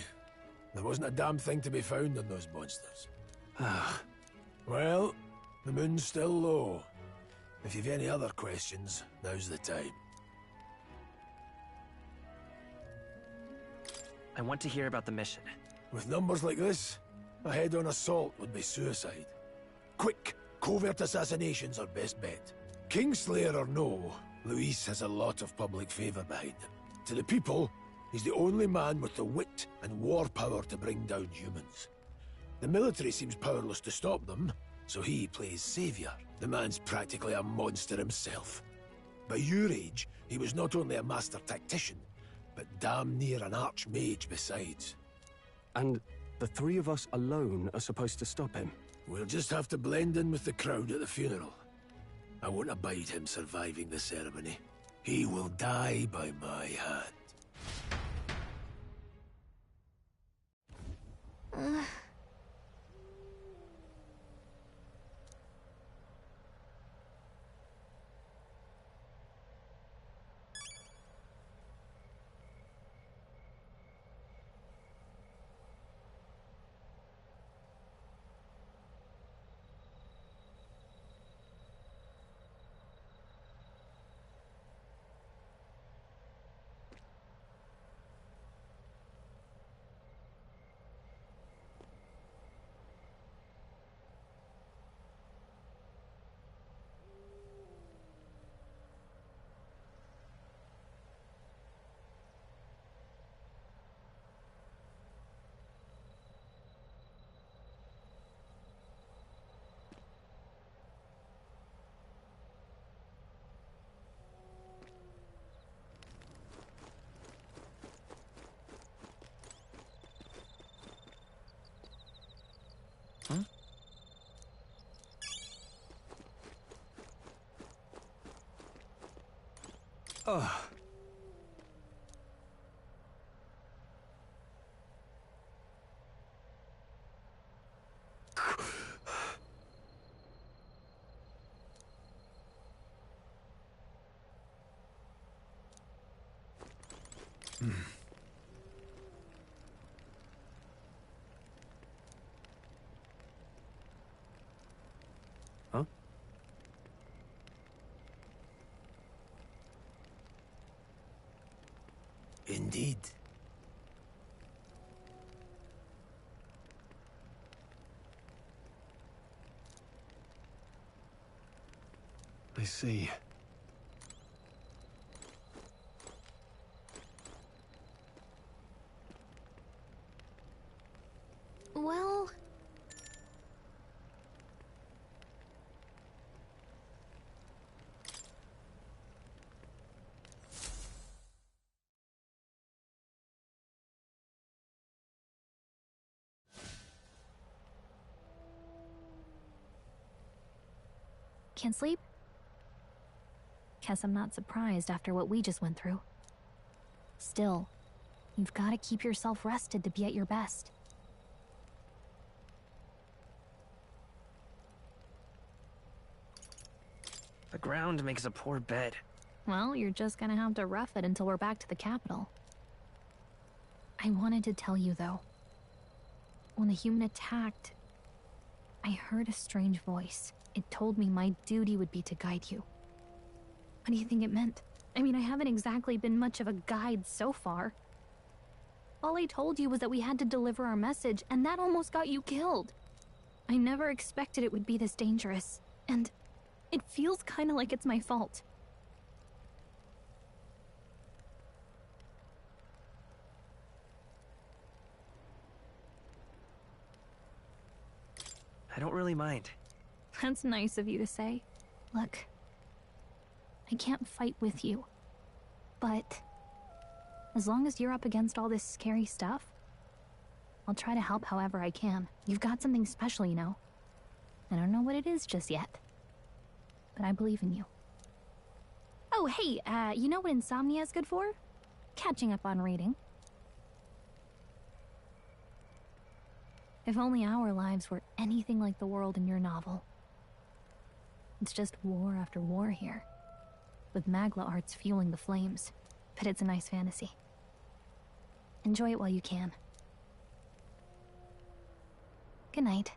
There wasn't a damn thing to be found on those monsters. Well, the moon's still low. If you've any other questions, now's the time. I want to hear about the mission. With numbers like this, a head-on assault would be suicide. Quick, covert assassinations are best bet. Kingslayer or no, Luis has a lot of public favor behind him. To the people, he's the only man with the wit and war power to bring down humans. The military seems powerless to stop them, so he plays savior. The man's practically a monster himself. By your age, he was not only a master tactician, but damn near an archmage besides. And the three of us alone are supposed to stop him? We'll just have to blend in with the crowd at the funeral. I won't abide him surviving the ceremony. He will die by my hand. Oh. Huh? Indeed. I see. Well... Can't sleep? Guess I'm not surprised after what we just went through. Still, you've got to keep yourself rested to be at your best. The ground makes a poor bed. Well, you're just gonna have to rough it until we're back to the capital. I wanted to tell you, though. When the human attacked, I heard a strange voice. It told me my duty would be to guide you. What do you think it meant? I mean, I haven't exactly been much of a guide so far. All I told you was that we had to deliver our message, and that almost got you killed. I never expected it would be this dangerous, and it feels kind of like it's my fault. I don't really mind. That's nice of you to say. Look, I can't fight with you, but as long as you're up against all this scary stuff, I'll try to help however I can. You've got something special, you know. I don't know what it is just yet, but I believe in you. Oh, hey, you know what insomnia is good for? Catching up on reading. If only our lives were anything like the world in your novel. It's just war after war here, with Magla arts fueling the flames, but it's a nice fantasy. Enjoy it while you can. Good night.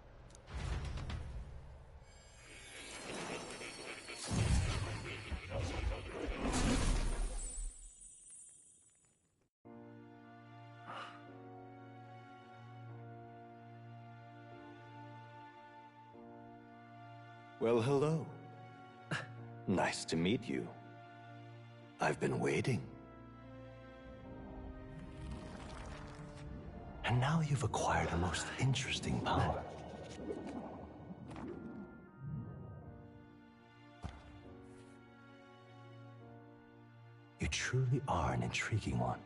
Well, hello. Nice to meet you. I've been waiting. And now you've acquired a most interesting power. You truly are an intriguing one.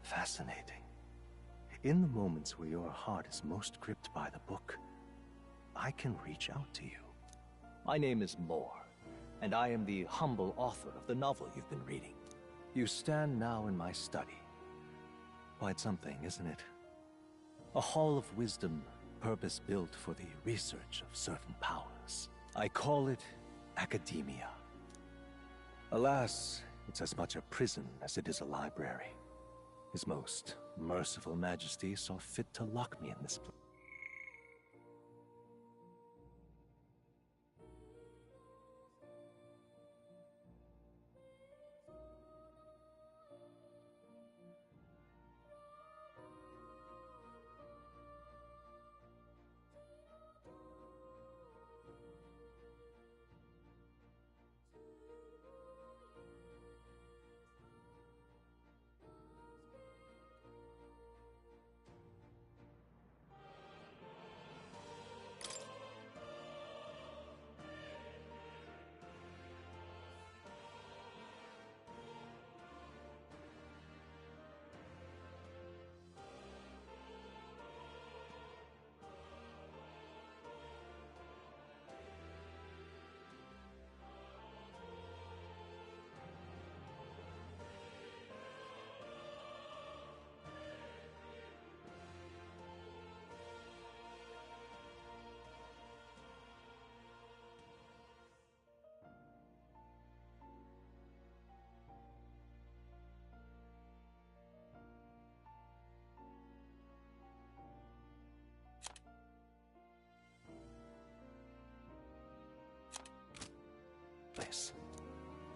Fascinating. In the moments where your heart is most gripped by the book, I can reach out to you. My name is Moore, and I am the humble author of the novel you've been reading. You stand now in my study. Quite something, isn't it? A hall of wisdom, purpose-built for the research of certain powers. I call it academia. Alas, it's as much a prison as it is a library. His most merciful majesty saw fit to lock me in this place.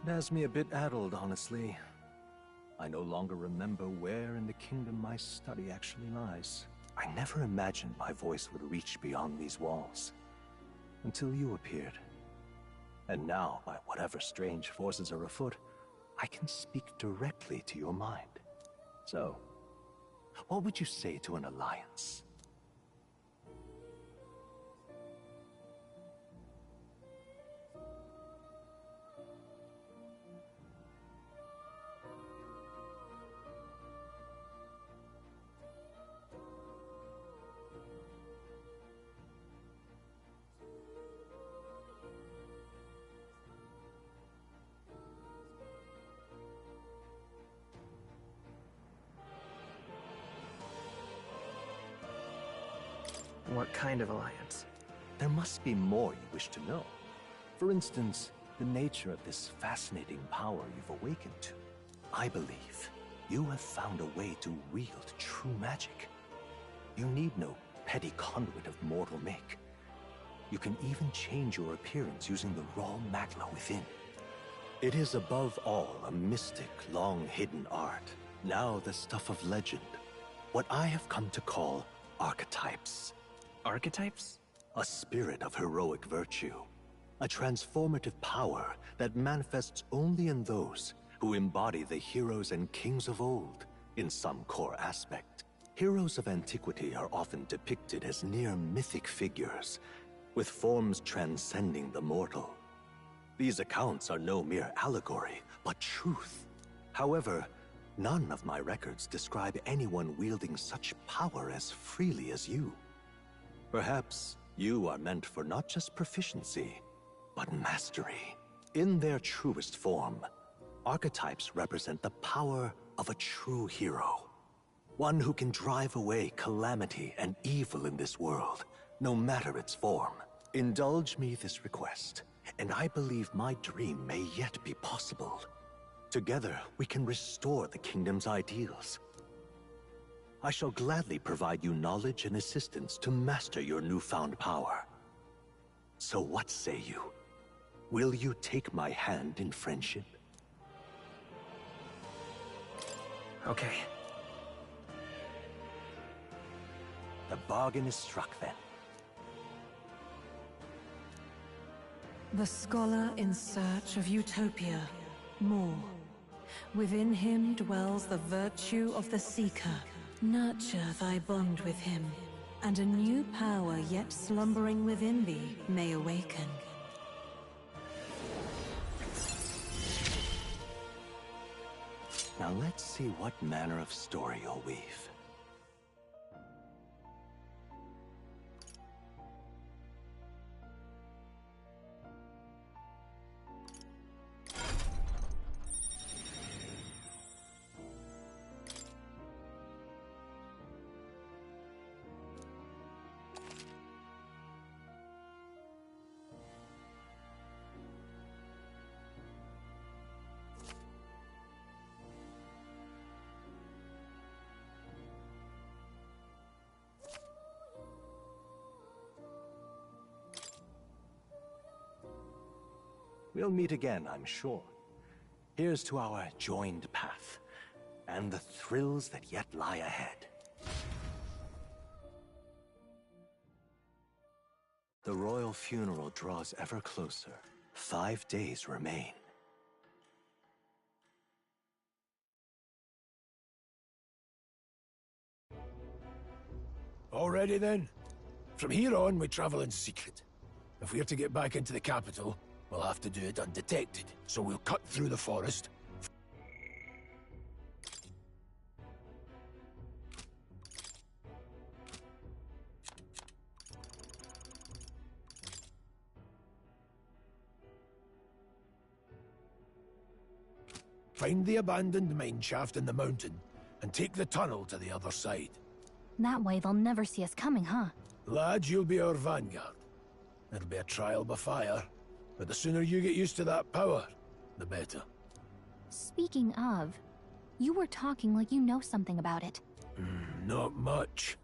It has me a bit addled, honestly. I no longer remember where in the kingdom my study actually lies. I never imagined my voice would reach beyond these walls, until you appeared. And now, by whatever strange forces are afoot, I can speak directly to your mind. So, what would you say to an alliance? What kind of alliance? There must be more you wish to know. For instance, the nature of this fascinating power you've awakened to. I believe you have found a way to wield true magic. You need no petty conduit of mortal make. You can even change your appearance using the raw magla within. It is above all a mystic, long-hidden art, now the stuff of legend. What I have come to call archetypes. Archetypes? A spirit of heroic virtue. A transformative power that manifests only in those who embody the heroes and kings of old in some core aspect. Heroes of antiquity are often depicted as near mythic figures, with forms transcending the mortal. These accounts are no mere allegory, but truth. However, none of my records describe anyone wielding such power as freely as you. Perhaps you are meant for not just proficiency, but mastery. In their truest form, archetypes represent the power of a true hero. One who can drive away calamity and evil in this world, no matter its form. Indulge me this request, and I believe my dream may yet be possible. Together, we can restore the kingdom's ideals. I shall gladly provide you knowledge and assistance to master your newfound power. So what say you? Will you take my hand in friendship? Okay. The bargain is struck then. The scholar in search of utopia. More. Within him dwells the virtue of the seeker. Nurture thy bond with him, and a new power yet slumbering within thee may awaken. Now let's see what manner of story you'll weave. We'll meet again, I'm sure. Here's to our joined path, and the thrills that yet lie ahead. The royal funeral draws ever closer. 5 days remain. Already then? From here on, we travel in secret. If we're to get back into the capital, we'll have to do it undetected. So we'll cut through the forest. Find the abandoned mineshaft in the mountain, and take the tunnel to the other side. That way they'll never see us coming, huh? Lad, you'll be our vanguard. It'll be a trial by fire, but the sooner you get used to that power, the better. Speaking of, you were talking like you know something about it. Not much.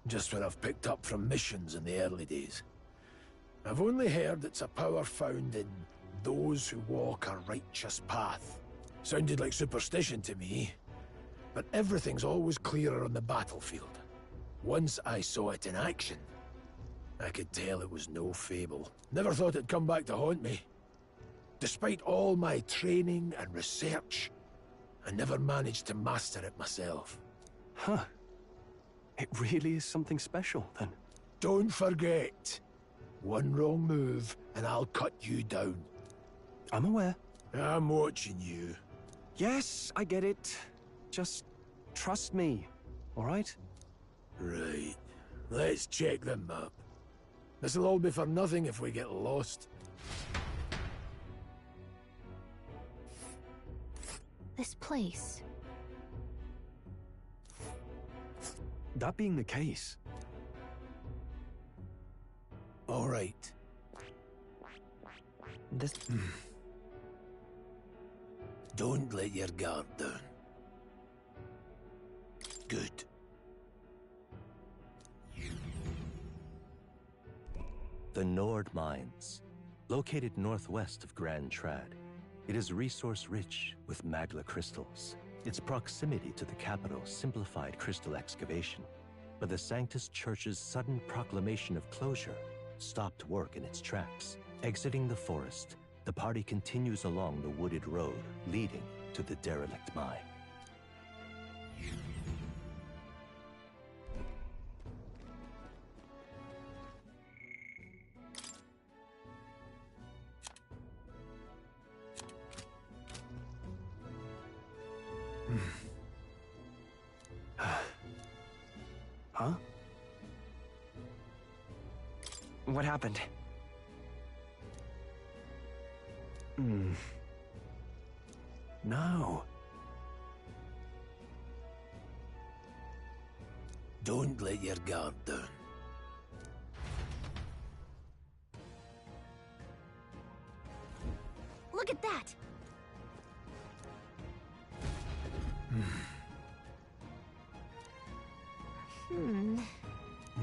Just what I've picked up from missions in the early days. I've only heard it's a power found in those who walk a righteous path. Sounded like superstition to me, but everything's always clearer on the battlefield. Once I saw it in action, I could tell it was no fable. Never thought it'd come back to haunt me. Despite all my training and research, I never managed to master it myself. Huh. It really is something special, then. Don't forget. One wrong move, and I'll cut you down. I'm aware. I'm watching you. Yes, I get it. Just trust me, all right? Right. Let's check the map. This'll all be for nothing if we get lost. This place. That being the case... All right. This... Don't let your guard down. Good. The Nord Mines, located northwest of Grand Trad. It is resource-rich with magla crystals. Its proximity to the capital simplified crystal excavation, but the Sanctus Church's sudden proclamation of closure stopped work in its tracks. Exiting the forest, the party continues along the wooded road leading to the derelict mine. Huh? What happened? No. Don't let your guard down. Look at that!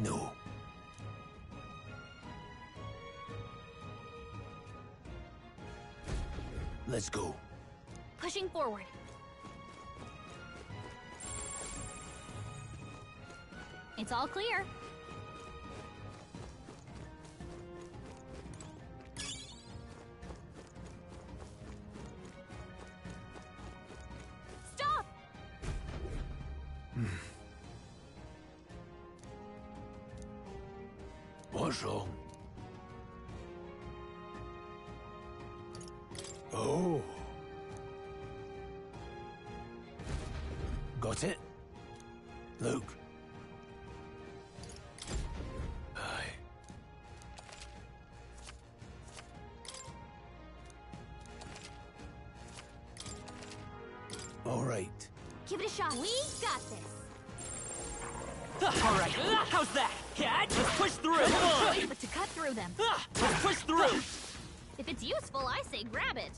No. Let's go. Pushing forward. It's all clear. Stop! What's wrong? Oh. Got it? Look. Aye. All right. Give it a shot. We got this. All right, how's that? Cat, let's push through. Come on. But to cut through them. Let's push through. If it's useful, I say grab it.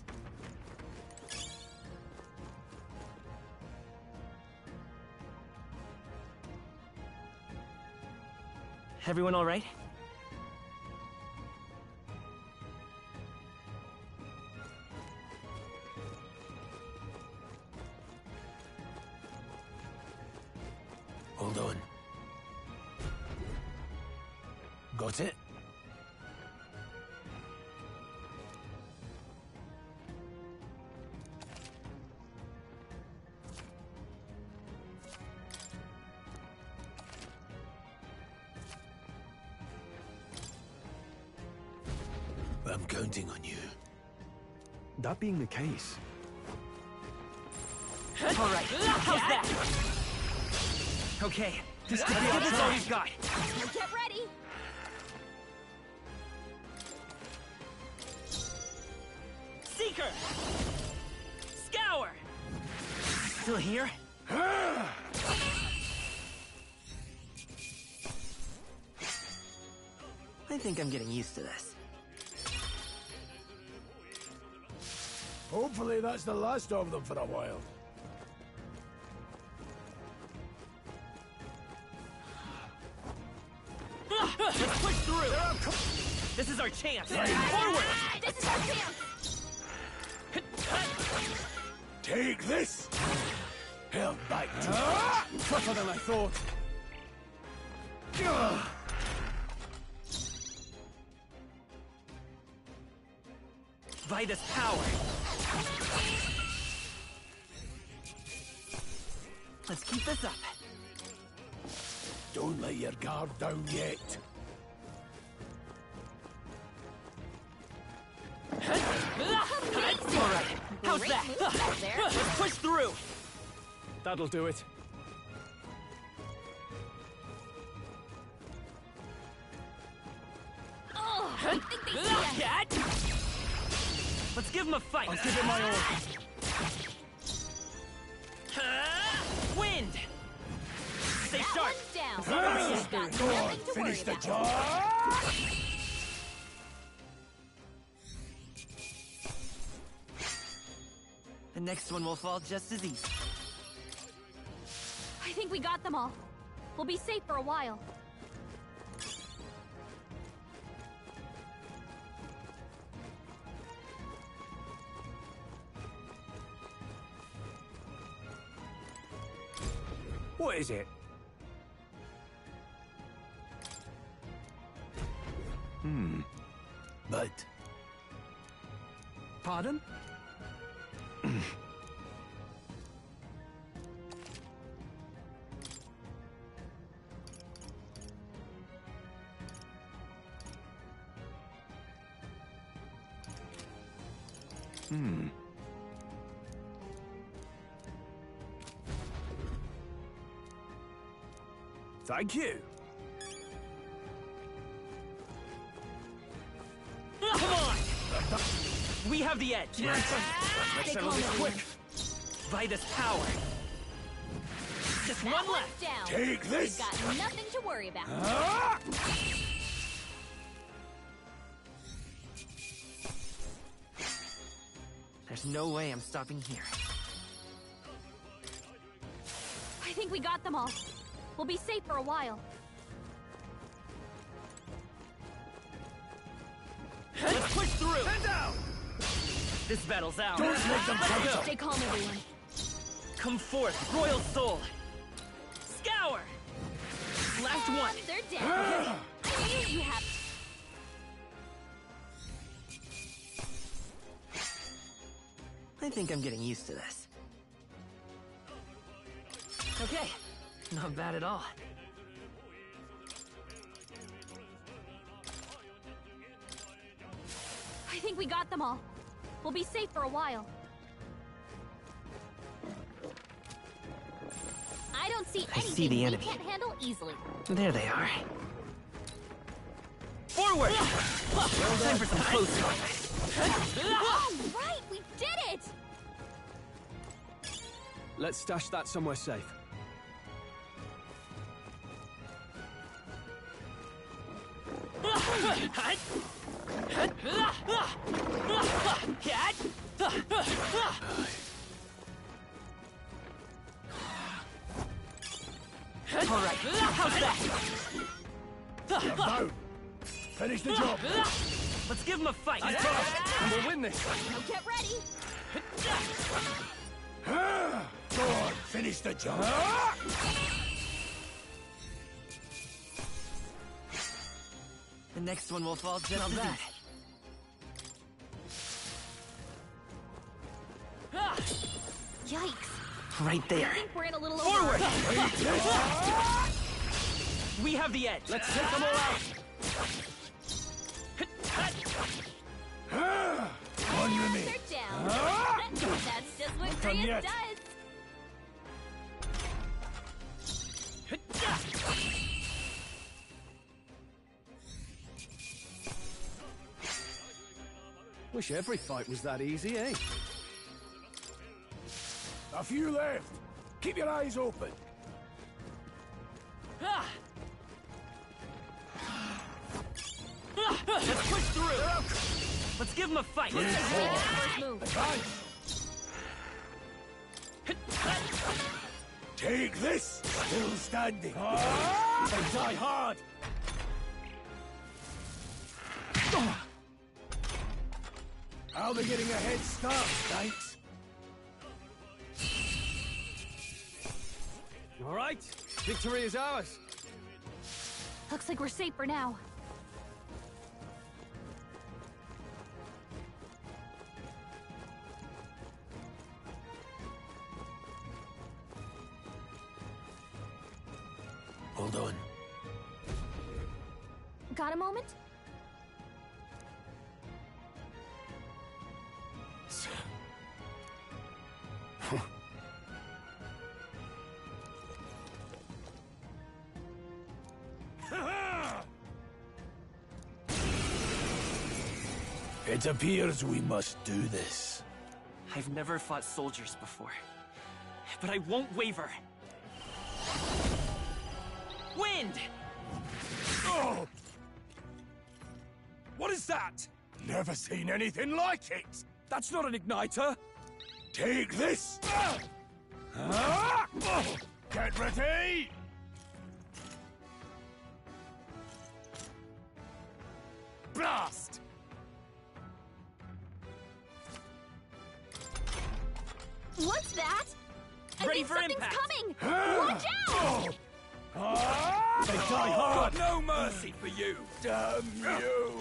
Everyone all right? Hold on. Got it? I'm counting on you. That being the case, All right, how's that? Okay, this could be all you've got. Now get ready. Seeker! Scour! Still here? I think I'm getting used to this. Hopefully that's the last of them for a while. Let's push through! This is our chance! Forward! This is our chance! Take this! Held back to tougher than I thought. Vitus power! Let's keep this up. Don't let your guard down yet. All right, how's Great that? move back there. Let's push through! That'll do it. Oh, I think they see us. Cat! Let's give him a fight! I'll give it my all. Wind! Stay That sharp! one's down. Sorry, We've got Go on, nothing to worry finish the about. job! The next one will fall just as easy. I think we got them all. We'll be safe for a while. What is it? But Pardon? Thank you. Come on! We have the edge. Let's settle this quick. Vitus power. Just That one one's left. down. Take this. We've got nothing to worry about. There's no way I'm stopping here. I think we got them all. We'll be safe for a while. Let's push through. Head down. This battle's ours. Don't make them Let's go. Stay calm, everyone. Come forth, Royal Soul. Scour. Last one. They're down. I knew you had. I think I'm getting used to this. Okay, not bad at all. I think we got them all. We'll be safe for a while. I don't see I anything see the we enemy. can't handle easily. There they are. Forward! Time for some close combat. All right, we did it! Let's stash that somewhere safe. All right, how's that? Down. Finish the job. Let's give him a fight. And we'll win this. Now get ready. Go on, finish the job. The next one will fall just as that. Yikes. Right there. I think we're in a little Forward! over. We have the edge. Let's take them all out. On your knee. They're down. That's just what done Krius yet. does. Wish every fight was that easy, eh? A few left. Keep your eyes open. Let's push through. Let's give him a fight. First move. Take this. Still standing. They die hard. How are they getting a head start, thanks? All right, victory is ours. Looks like we're safe for now. Hold on. Got a moment? It appears we must do this. I've never fought soldiers before, but I won't waver. Wind! Oh! What is that? Never seen anything like it! That's not an igniter. Take this! Get ready! Blast! What's that? I Ready think for something's impact. coming! Watch out! They die hard! No mercy for you! Damn you!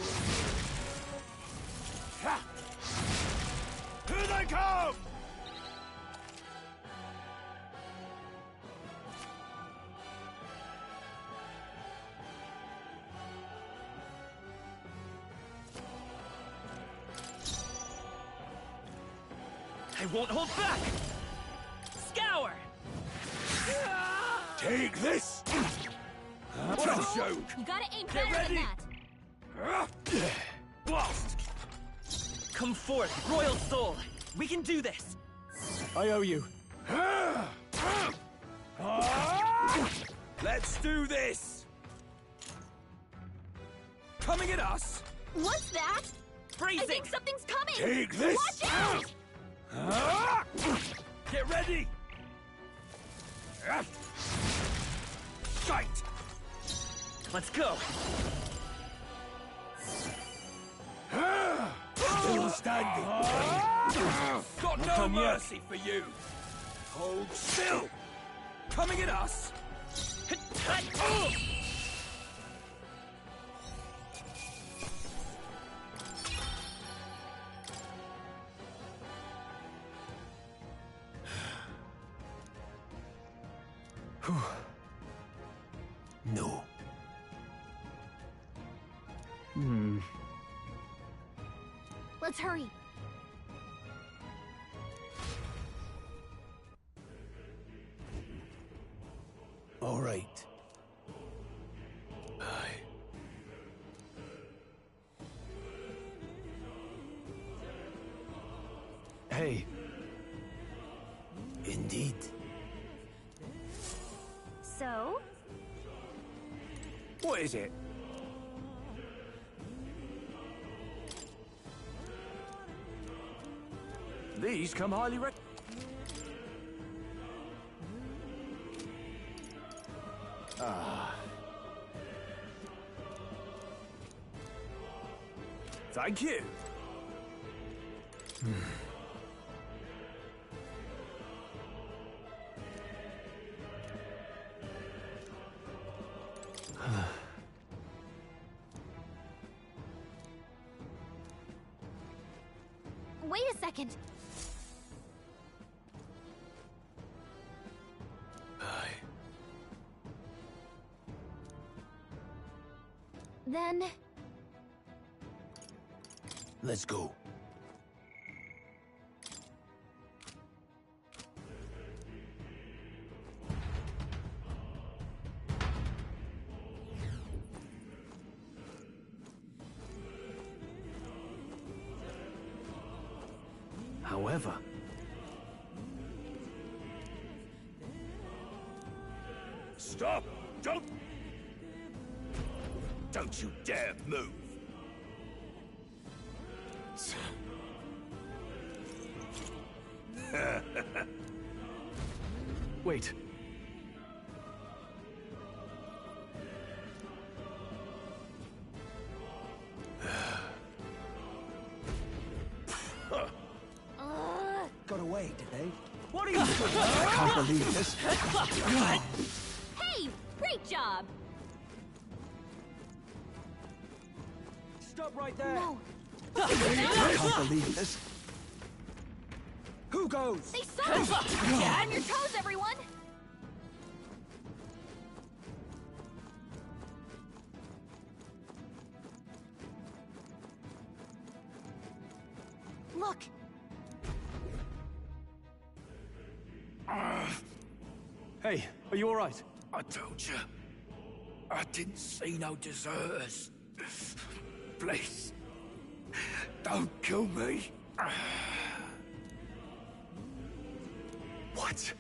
Here they come! I won't hold back! Scour! Take this! You gotta aim better than that. Blast! Come forth, royal soul. We can do this. I owe you. Let's do this! Coming at us! What's that? Freezing! I think something's coming! Take this! Watch out! Get ready! Shite! Let's go! Still standing! Got no mercy for you! Hold still! Coming at us! No. Let's hurry. All right. Hey. Indeed. So? What is it? These come highly rec... Thank you. Wait a second. Then... Let's go. However... Stop! Don't you dare move! Wait. Got away, did they? What are you doing? I can't believe this. Hey! Great job! Stop right there! No! I can't believe this. Who goes? They saw us! Get on your toes, everyone! Look! Hey, are you all right? I told you. I didn't see no deserters. Please. Don't kill me. What?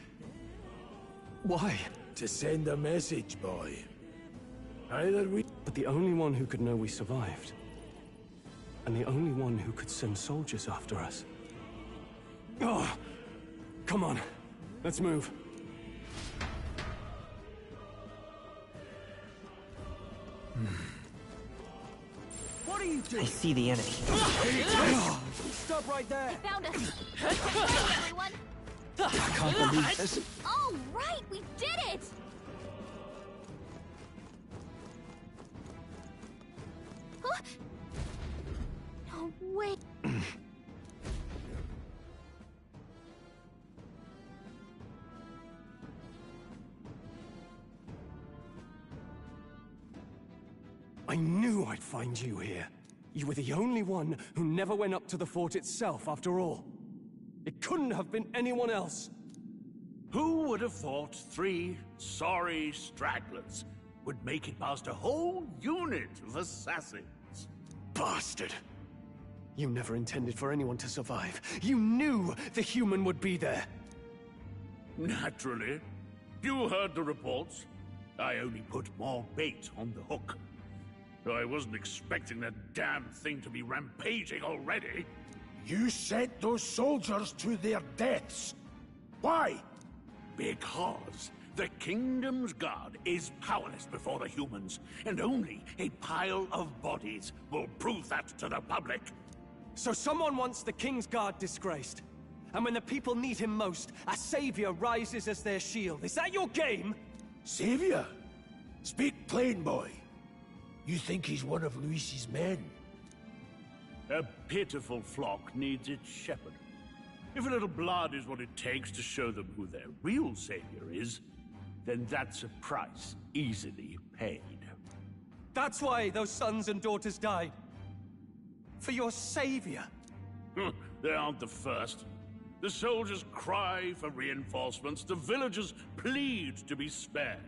Why? To send a message, boy. Either we... But the only one who could know we survived. And the only one who could send soldiers after us. Oh! Come on. Let's move. What are you doing? I see the enemy. Stop right there! They found us! Get ready, everyone! I can't believe this. All right, we did it! Huh? No way! I knew I'd find you here. You were the only one who never went up to the fort itself, after all. It couldn't have been anyone else. Who would have thought 3 sorry stragglers would make it past a whole unit of assassins. Bastard! You never intended for anyone to survive. You knew the human would be there. Naturally. You heard the reports. I only put more bait on the hook. I wasn't expecting that damn thing to be rampaging already. You sent those soldiers to their deaths. Why? Because the Kingdom's Guard is powerless before the humans, and only a pile of bodies will prove that to the public. So someone wants the King's Guard disgraced. And when the people need him most, a savior rises as their shield. Is that your game? Savior? Speak plain, boy. You think he's one of Luis's men? A pitiful flock needs its shepherd. If a little blood is what it takes to show them who their real savior is, then that's a price easily paid. That's why those sons and daughters died. For your savior. They aren't the first. The soldiers cry for reinforcements, the villagers plead to be spared.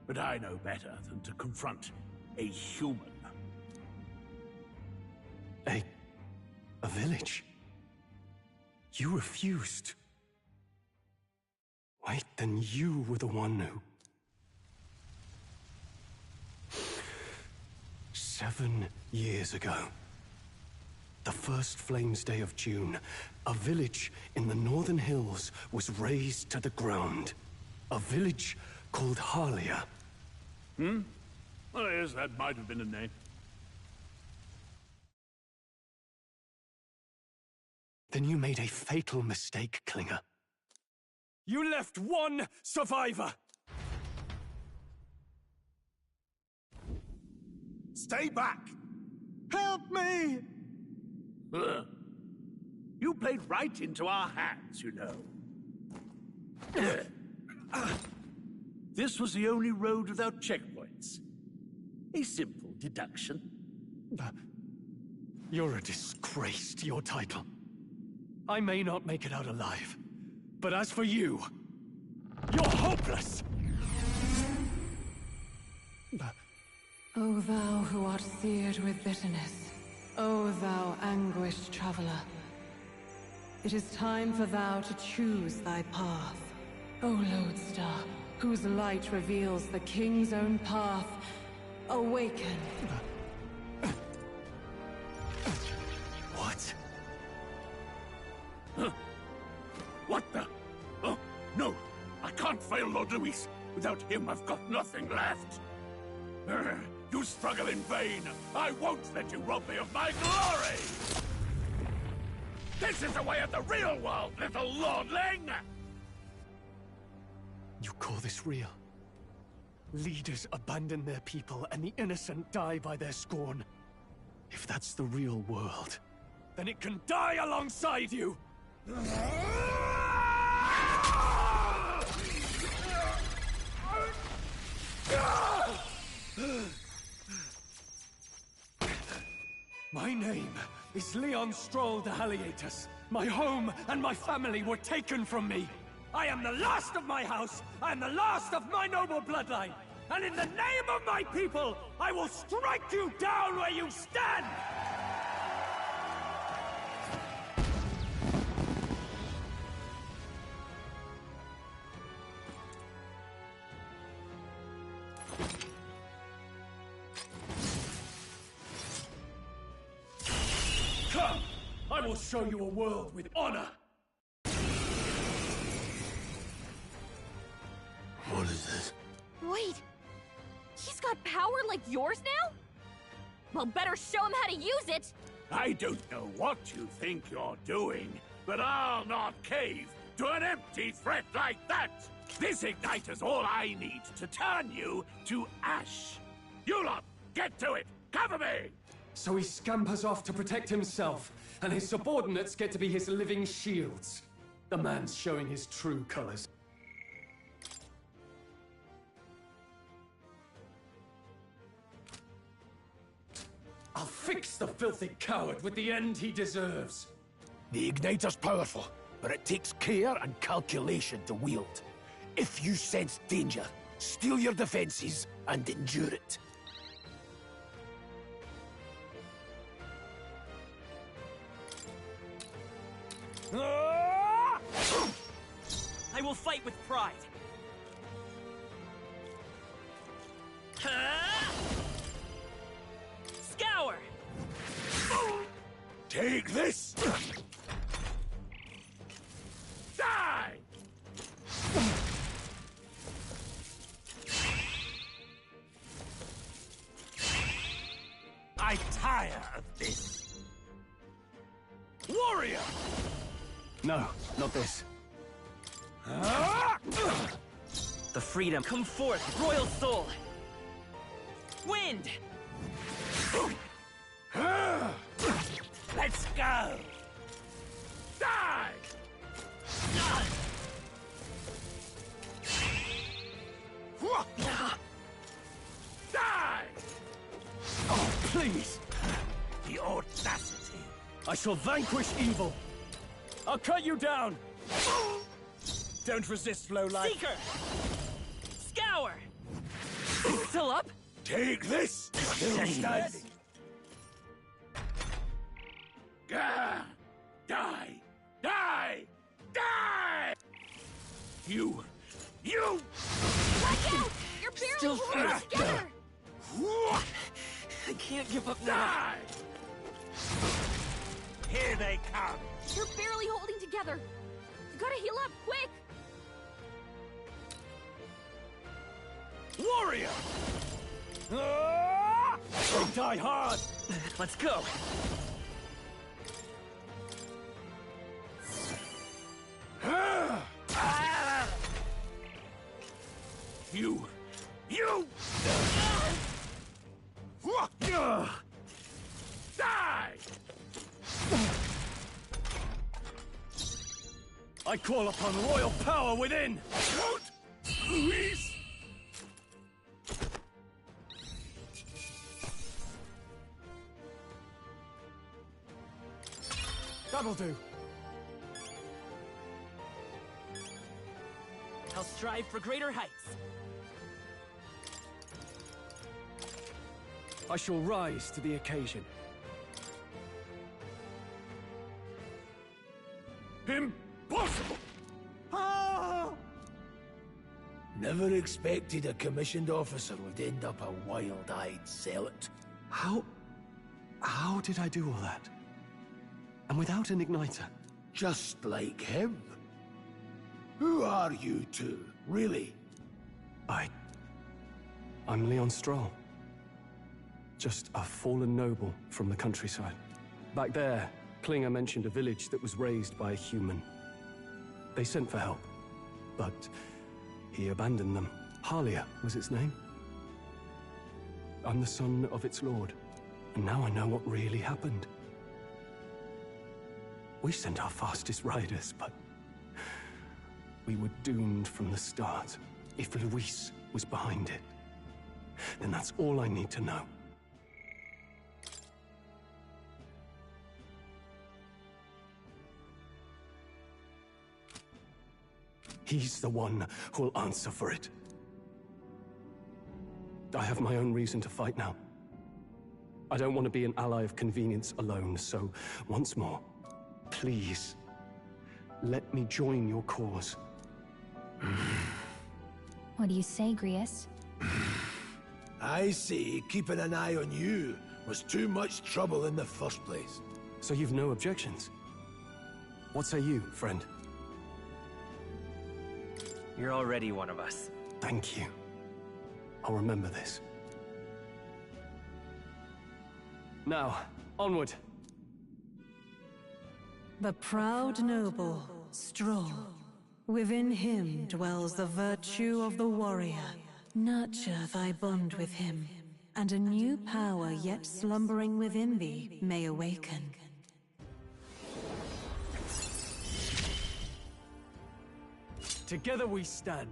But I know better than to confront a human. A village? You refused. Wait, then you were the one who... 7 years ago, the first Flames Day of June, a village in the northern hills was razed to the ground. A village called Harlia. Well, yes, that might have been a name. Then you made a fatal mistake, Klinger. You left one survivor! Stay back! Help me! You played right into our hands, you know. This was the only road without checkpoints. A simple deduction. You're a disgrace to your title. I may not make it out alive, but as for you, you're hopeless! O thou who art seared with bitterness, O thou anguished traveler, it is time for thou to choose thy path. O lodestar, whose light reveals the king's own path, awaken. What? What the? Oh, no! I can't fail Lord Luis. Without him, I've got nothing left. You struggle in vain. I won't let you rob me of my glory! This is the way of the real world, little lordling! You call this real? Leaders abandon their people and the innocent die by their scorn. If that's the real world, then it can die alongside you! My name is Leon Stroll de Haliatus. My home and my family were taken from me. I am the last of my house. I am the last of my noble bloodline. And in the name of my people, I will strike you down where you stand! Come! I will show you a world with honor! What is this? Wait! He's got power like yours now? Well, better show him how to use it! I don't know what you think you're doing, but I'll not cave to an empty threat like that! This igniter's all I need to turn you to ash! You lot, get to it! Cover me! So he scampers off to protect himself, and his subordinates get to be his living shields. The man's showing his true colors. I'll fix the filthy coward with the end he deserves. The igniter's powerful, but it takes care and calculation to wield. If you sense danger, Steel your defenses and endure it. I will fight with pride. Scour! Take this! Die! I tire of this. Warrior! No, not this. The freedom. Come forth, royal soul. Wind! Let's go! Die! Die! Oh, please! The audacity! I shall vanquish evil! I'll cut you down! Don't resist, lowlife. Seeker! Scour! Still up? Take this! Still standing. Gah! Die! Die! Die! You! Watch out! You're barely Still holding us together! I can't give up now. Die! Here they come! You're barely holding together! You gotta heal up, quick! Warrior! They die hard! Let's go. You! Die! I call upon royal power within! Luis! That'll do. I'll strive for greater heights. I shall rise to the occasion. Impossible! Never expected a commissioned officer would end up a wild-eyed zealot. How did I do all that? And without an igniter? Just like him. Who are you two, really? I'm Leon Stroll. Just a fallen noble from the countryside. Back there, Klinger mentioned a village that was raised by a human. They sent for help, but he abandoned them. Halia was its name. I'm the son of its lord, and now I know what really happened. We sent our fastest riders, but we were doomed from the start. If Luis was behind it, then that's all I need to know. He's the one who'll answer for it. I have my own reason to fight now. I don't want to be an ally of convenience alone, so once more, please, let me join your cause. What do you say, Grius? I see keeping an eye on you was too much trouble in the first place. So you've no objections? What say you, friend? You're already one of us. Thank you. I'll remember this. Now, onward. The proud noble, Stroll. Within him dwells the virtue of the warrior. Nurture thy bond with him, and a new power yet slumbering within thee may awaken. Together we stand.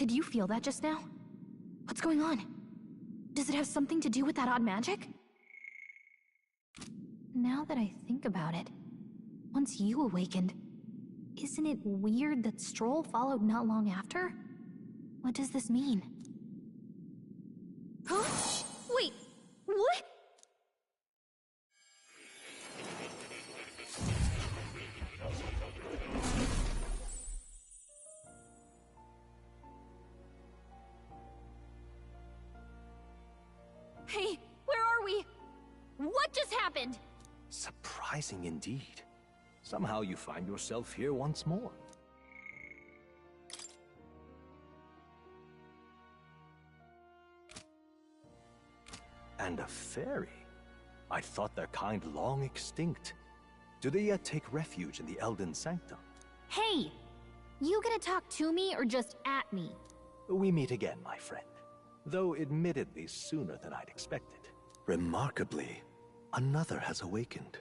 Did you feel that just now? What's going on? Does it have something to do with that odd magic? Now that I think about it, once you awakened, isn't it weird that Stroll followed not long after? What does this mean? Huh? Wait, what? Hey, where are we? What just happened? Surprising indeed. Somehow you find yourself here once more. And a fairy? I thought their kind long extinct. Do they yet take refuge in the Elden Sanctum? Hey! You gonna talk to me or just at me? We meet again, my friend. Though admittedly sooner than I'd expected. Remarkably, another has awakened.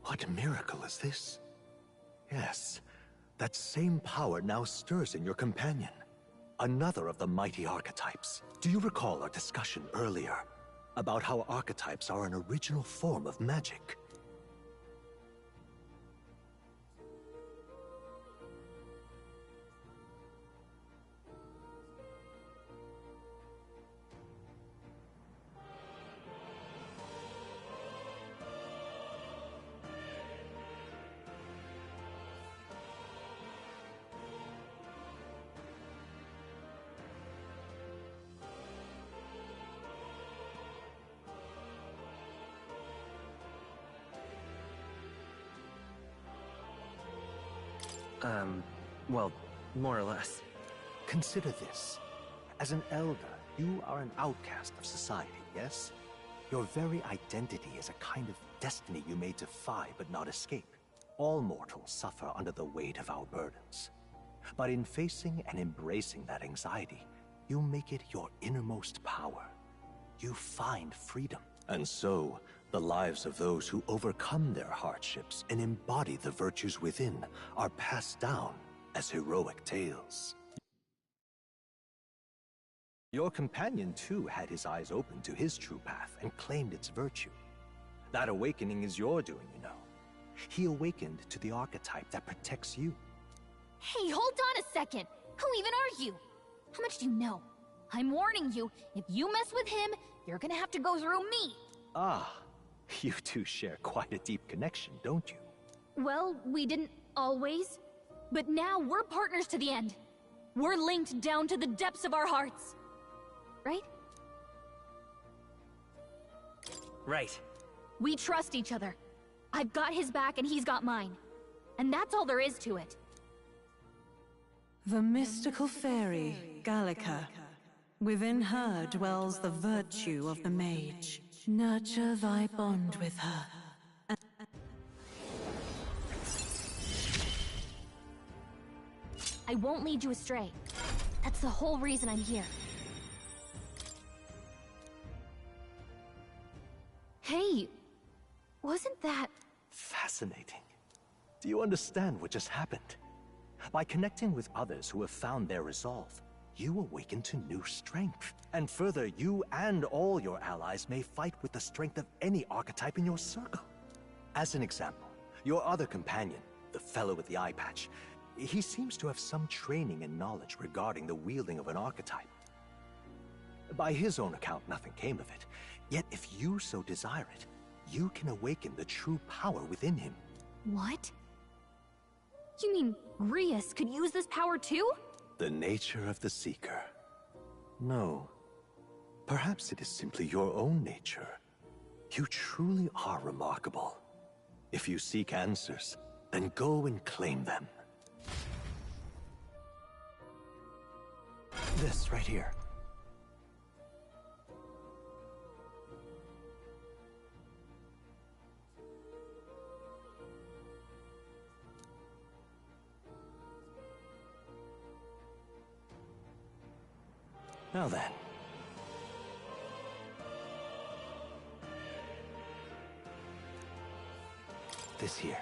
What miracle is this? Yes, that same power now stirs in your companion. Another of the mighty archetypes. Do you recall our discussion earlier about how archetypes are an original form of magic? Well, more or less. Consider this. As an elder, you are an outcast of society, yes? Your very identity is a kind of destiny you may defy but not escape. All mortals suffer under the weight of our burdens. But in facing and embracing that anxiety, you make it your innermost power. You find freedom. And so, the lives of those who overcome their hardships and embody the virtues within are passed down as heroic tales. Your companion, too, had his eyes open to his true path and claimed its virtue. That awakening is your doing, you know. He awakened to the archetype that protects you. Hey, hold on a second! Who even are you? How much do you know? I'm warning you, if you mess with him, you're gonna have to go through me! Ah, you two share quite a deep connection, don't you? Well, we didn't always. But now we're partners to the end. We're linked down to the depths of our hearts. Right? Right. We trust each other. I've got his back and he's got mine. And that's all there is to it. The mystical fairy, Gallica. Within her dwells the virtue of the mage. Nurture thy bond with her. I won't lead you astray. That's the whole reason I'm here. Hey, wasn't that... Fascinating. Do you understand what just happened? By connecting with others who have found their resolve, you awaken to new strength. And further, you and all your allies may fight with the strength of any archetype in your circle. As an example, your other companion, the fellow with the eye patch, he seems to have some training and knowledge regarding the wielding of an archetype. By his own account, nothing came of it. Yet if you so desire it, you can awaken the true power within him. What? You mean Grius could use this power too? The nature of the Seeker. No. Perhaps it is simply your own nature. You truly are remarkable. If you seek answers, then go and claim them. This right here. Now then. This here.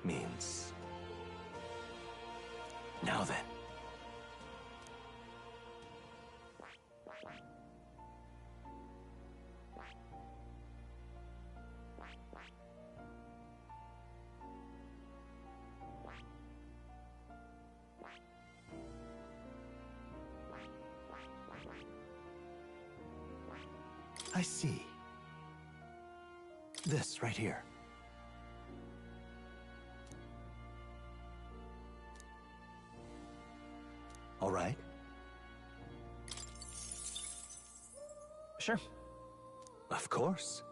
means... Now then. I see. This right here. All right. Sure. Of course.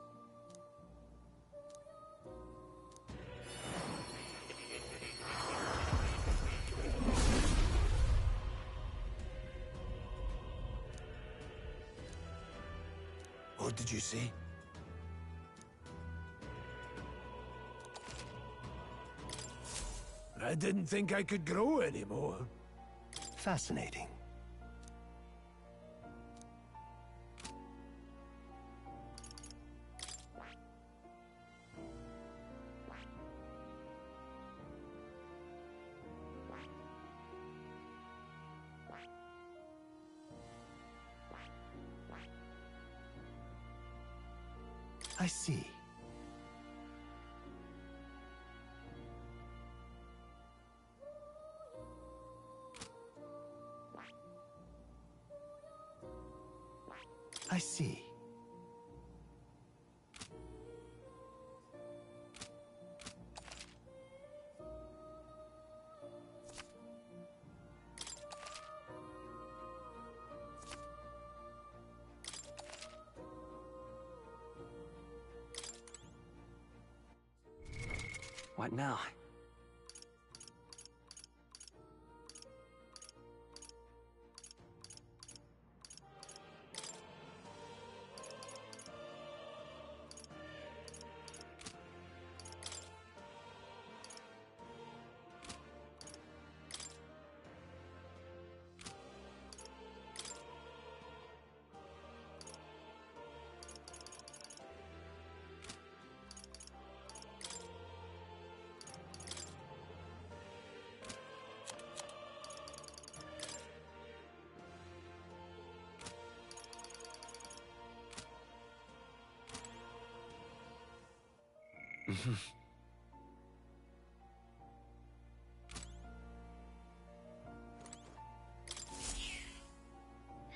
What did you say? I didn't think I could grow anymore. Fascinating. I see. I see. What now?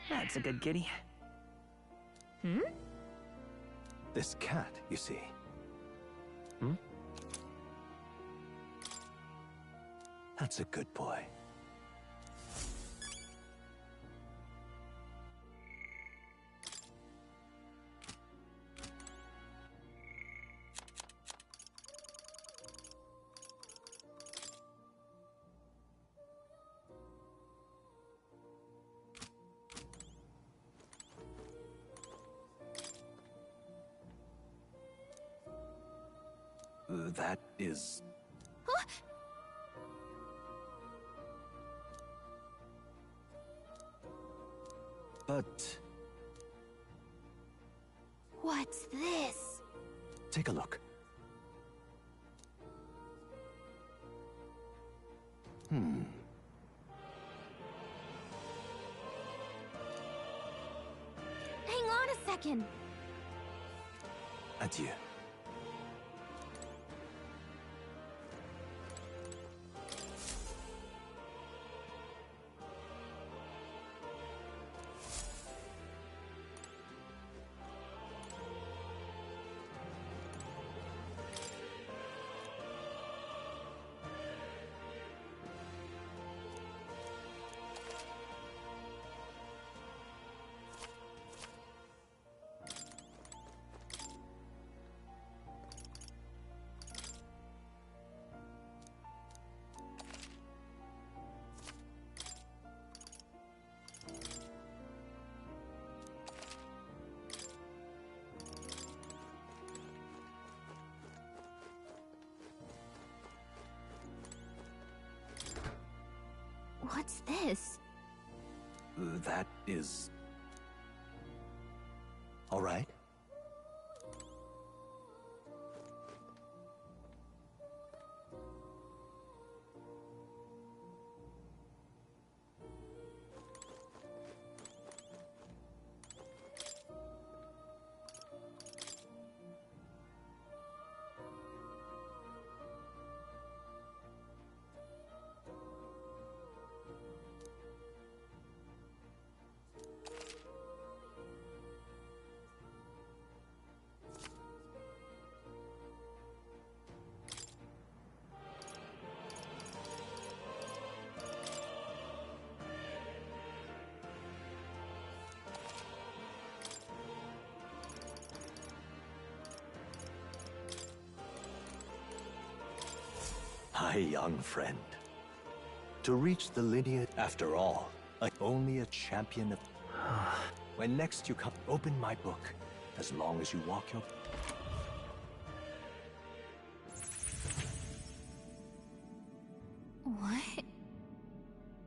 That's a good kitty. Hmm? This cat, you see. Hmm? That's a good boy. That is... Huh? But... What's this? Take a look. Hmm. Hang on a second. Adieu. What's this? That is... All right. My young friend. To reach the lineage, after all, only a champion of... When next you come, open my book. As long as you walk your... What?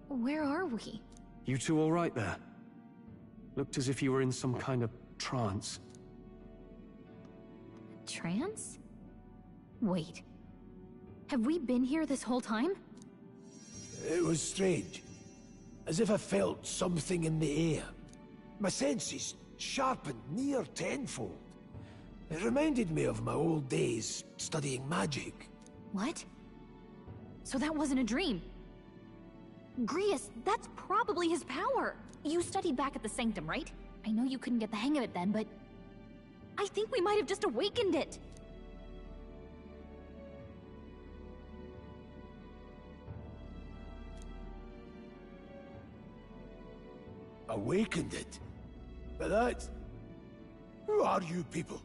Where are we? You two all right there? Looked as if you were in some kind of trance. Trance? Wait. Have we been here this whole time? It was strange. As if I felt something in the air. My senses sharpened near tenfold. It reminded me of my old days studying magic. What? So that wasn't a dream. Grius, that's probably his power. You studied back at the Sanctum, right? I know you couldn't get the hang of it then, but I think we might have just awakened it. Awakened it? But that... Who are you people?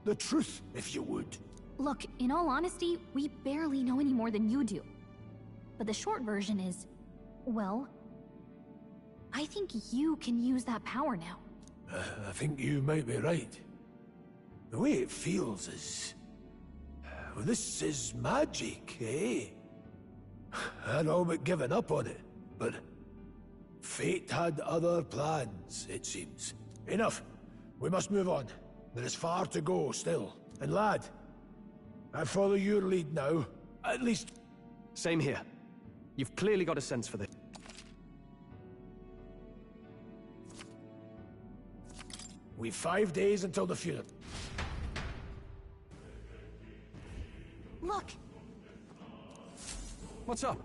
The truth, if you would. Look, in all honesty, we barely know any more than you do. But the short version is, well, I think you can use that power now. I think you might be right. The way it feels is... Well, this is magic, eh? I'd all but given up on it, but... Fate had other plans, it seems. Enough. We must move on. There is far to go still. And lad, I follow your lead now. At least... Same here. You've clearly got a sense for this. We've 5 days until the funeral. Look! What's up?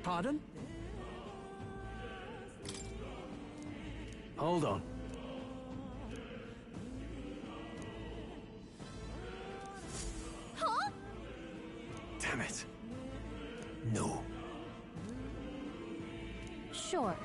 Pardon? Hold on. Huh? Damn it. No. Sure.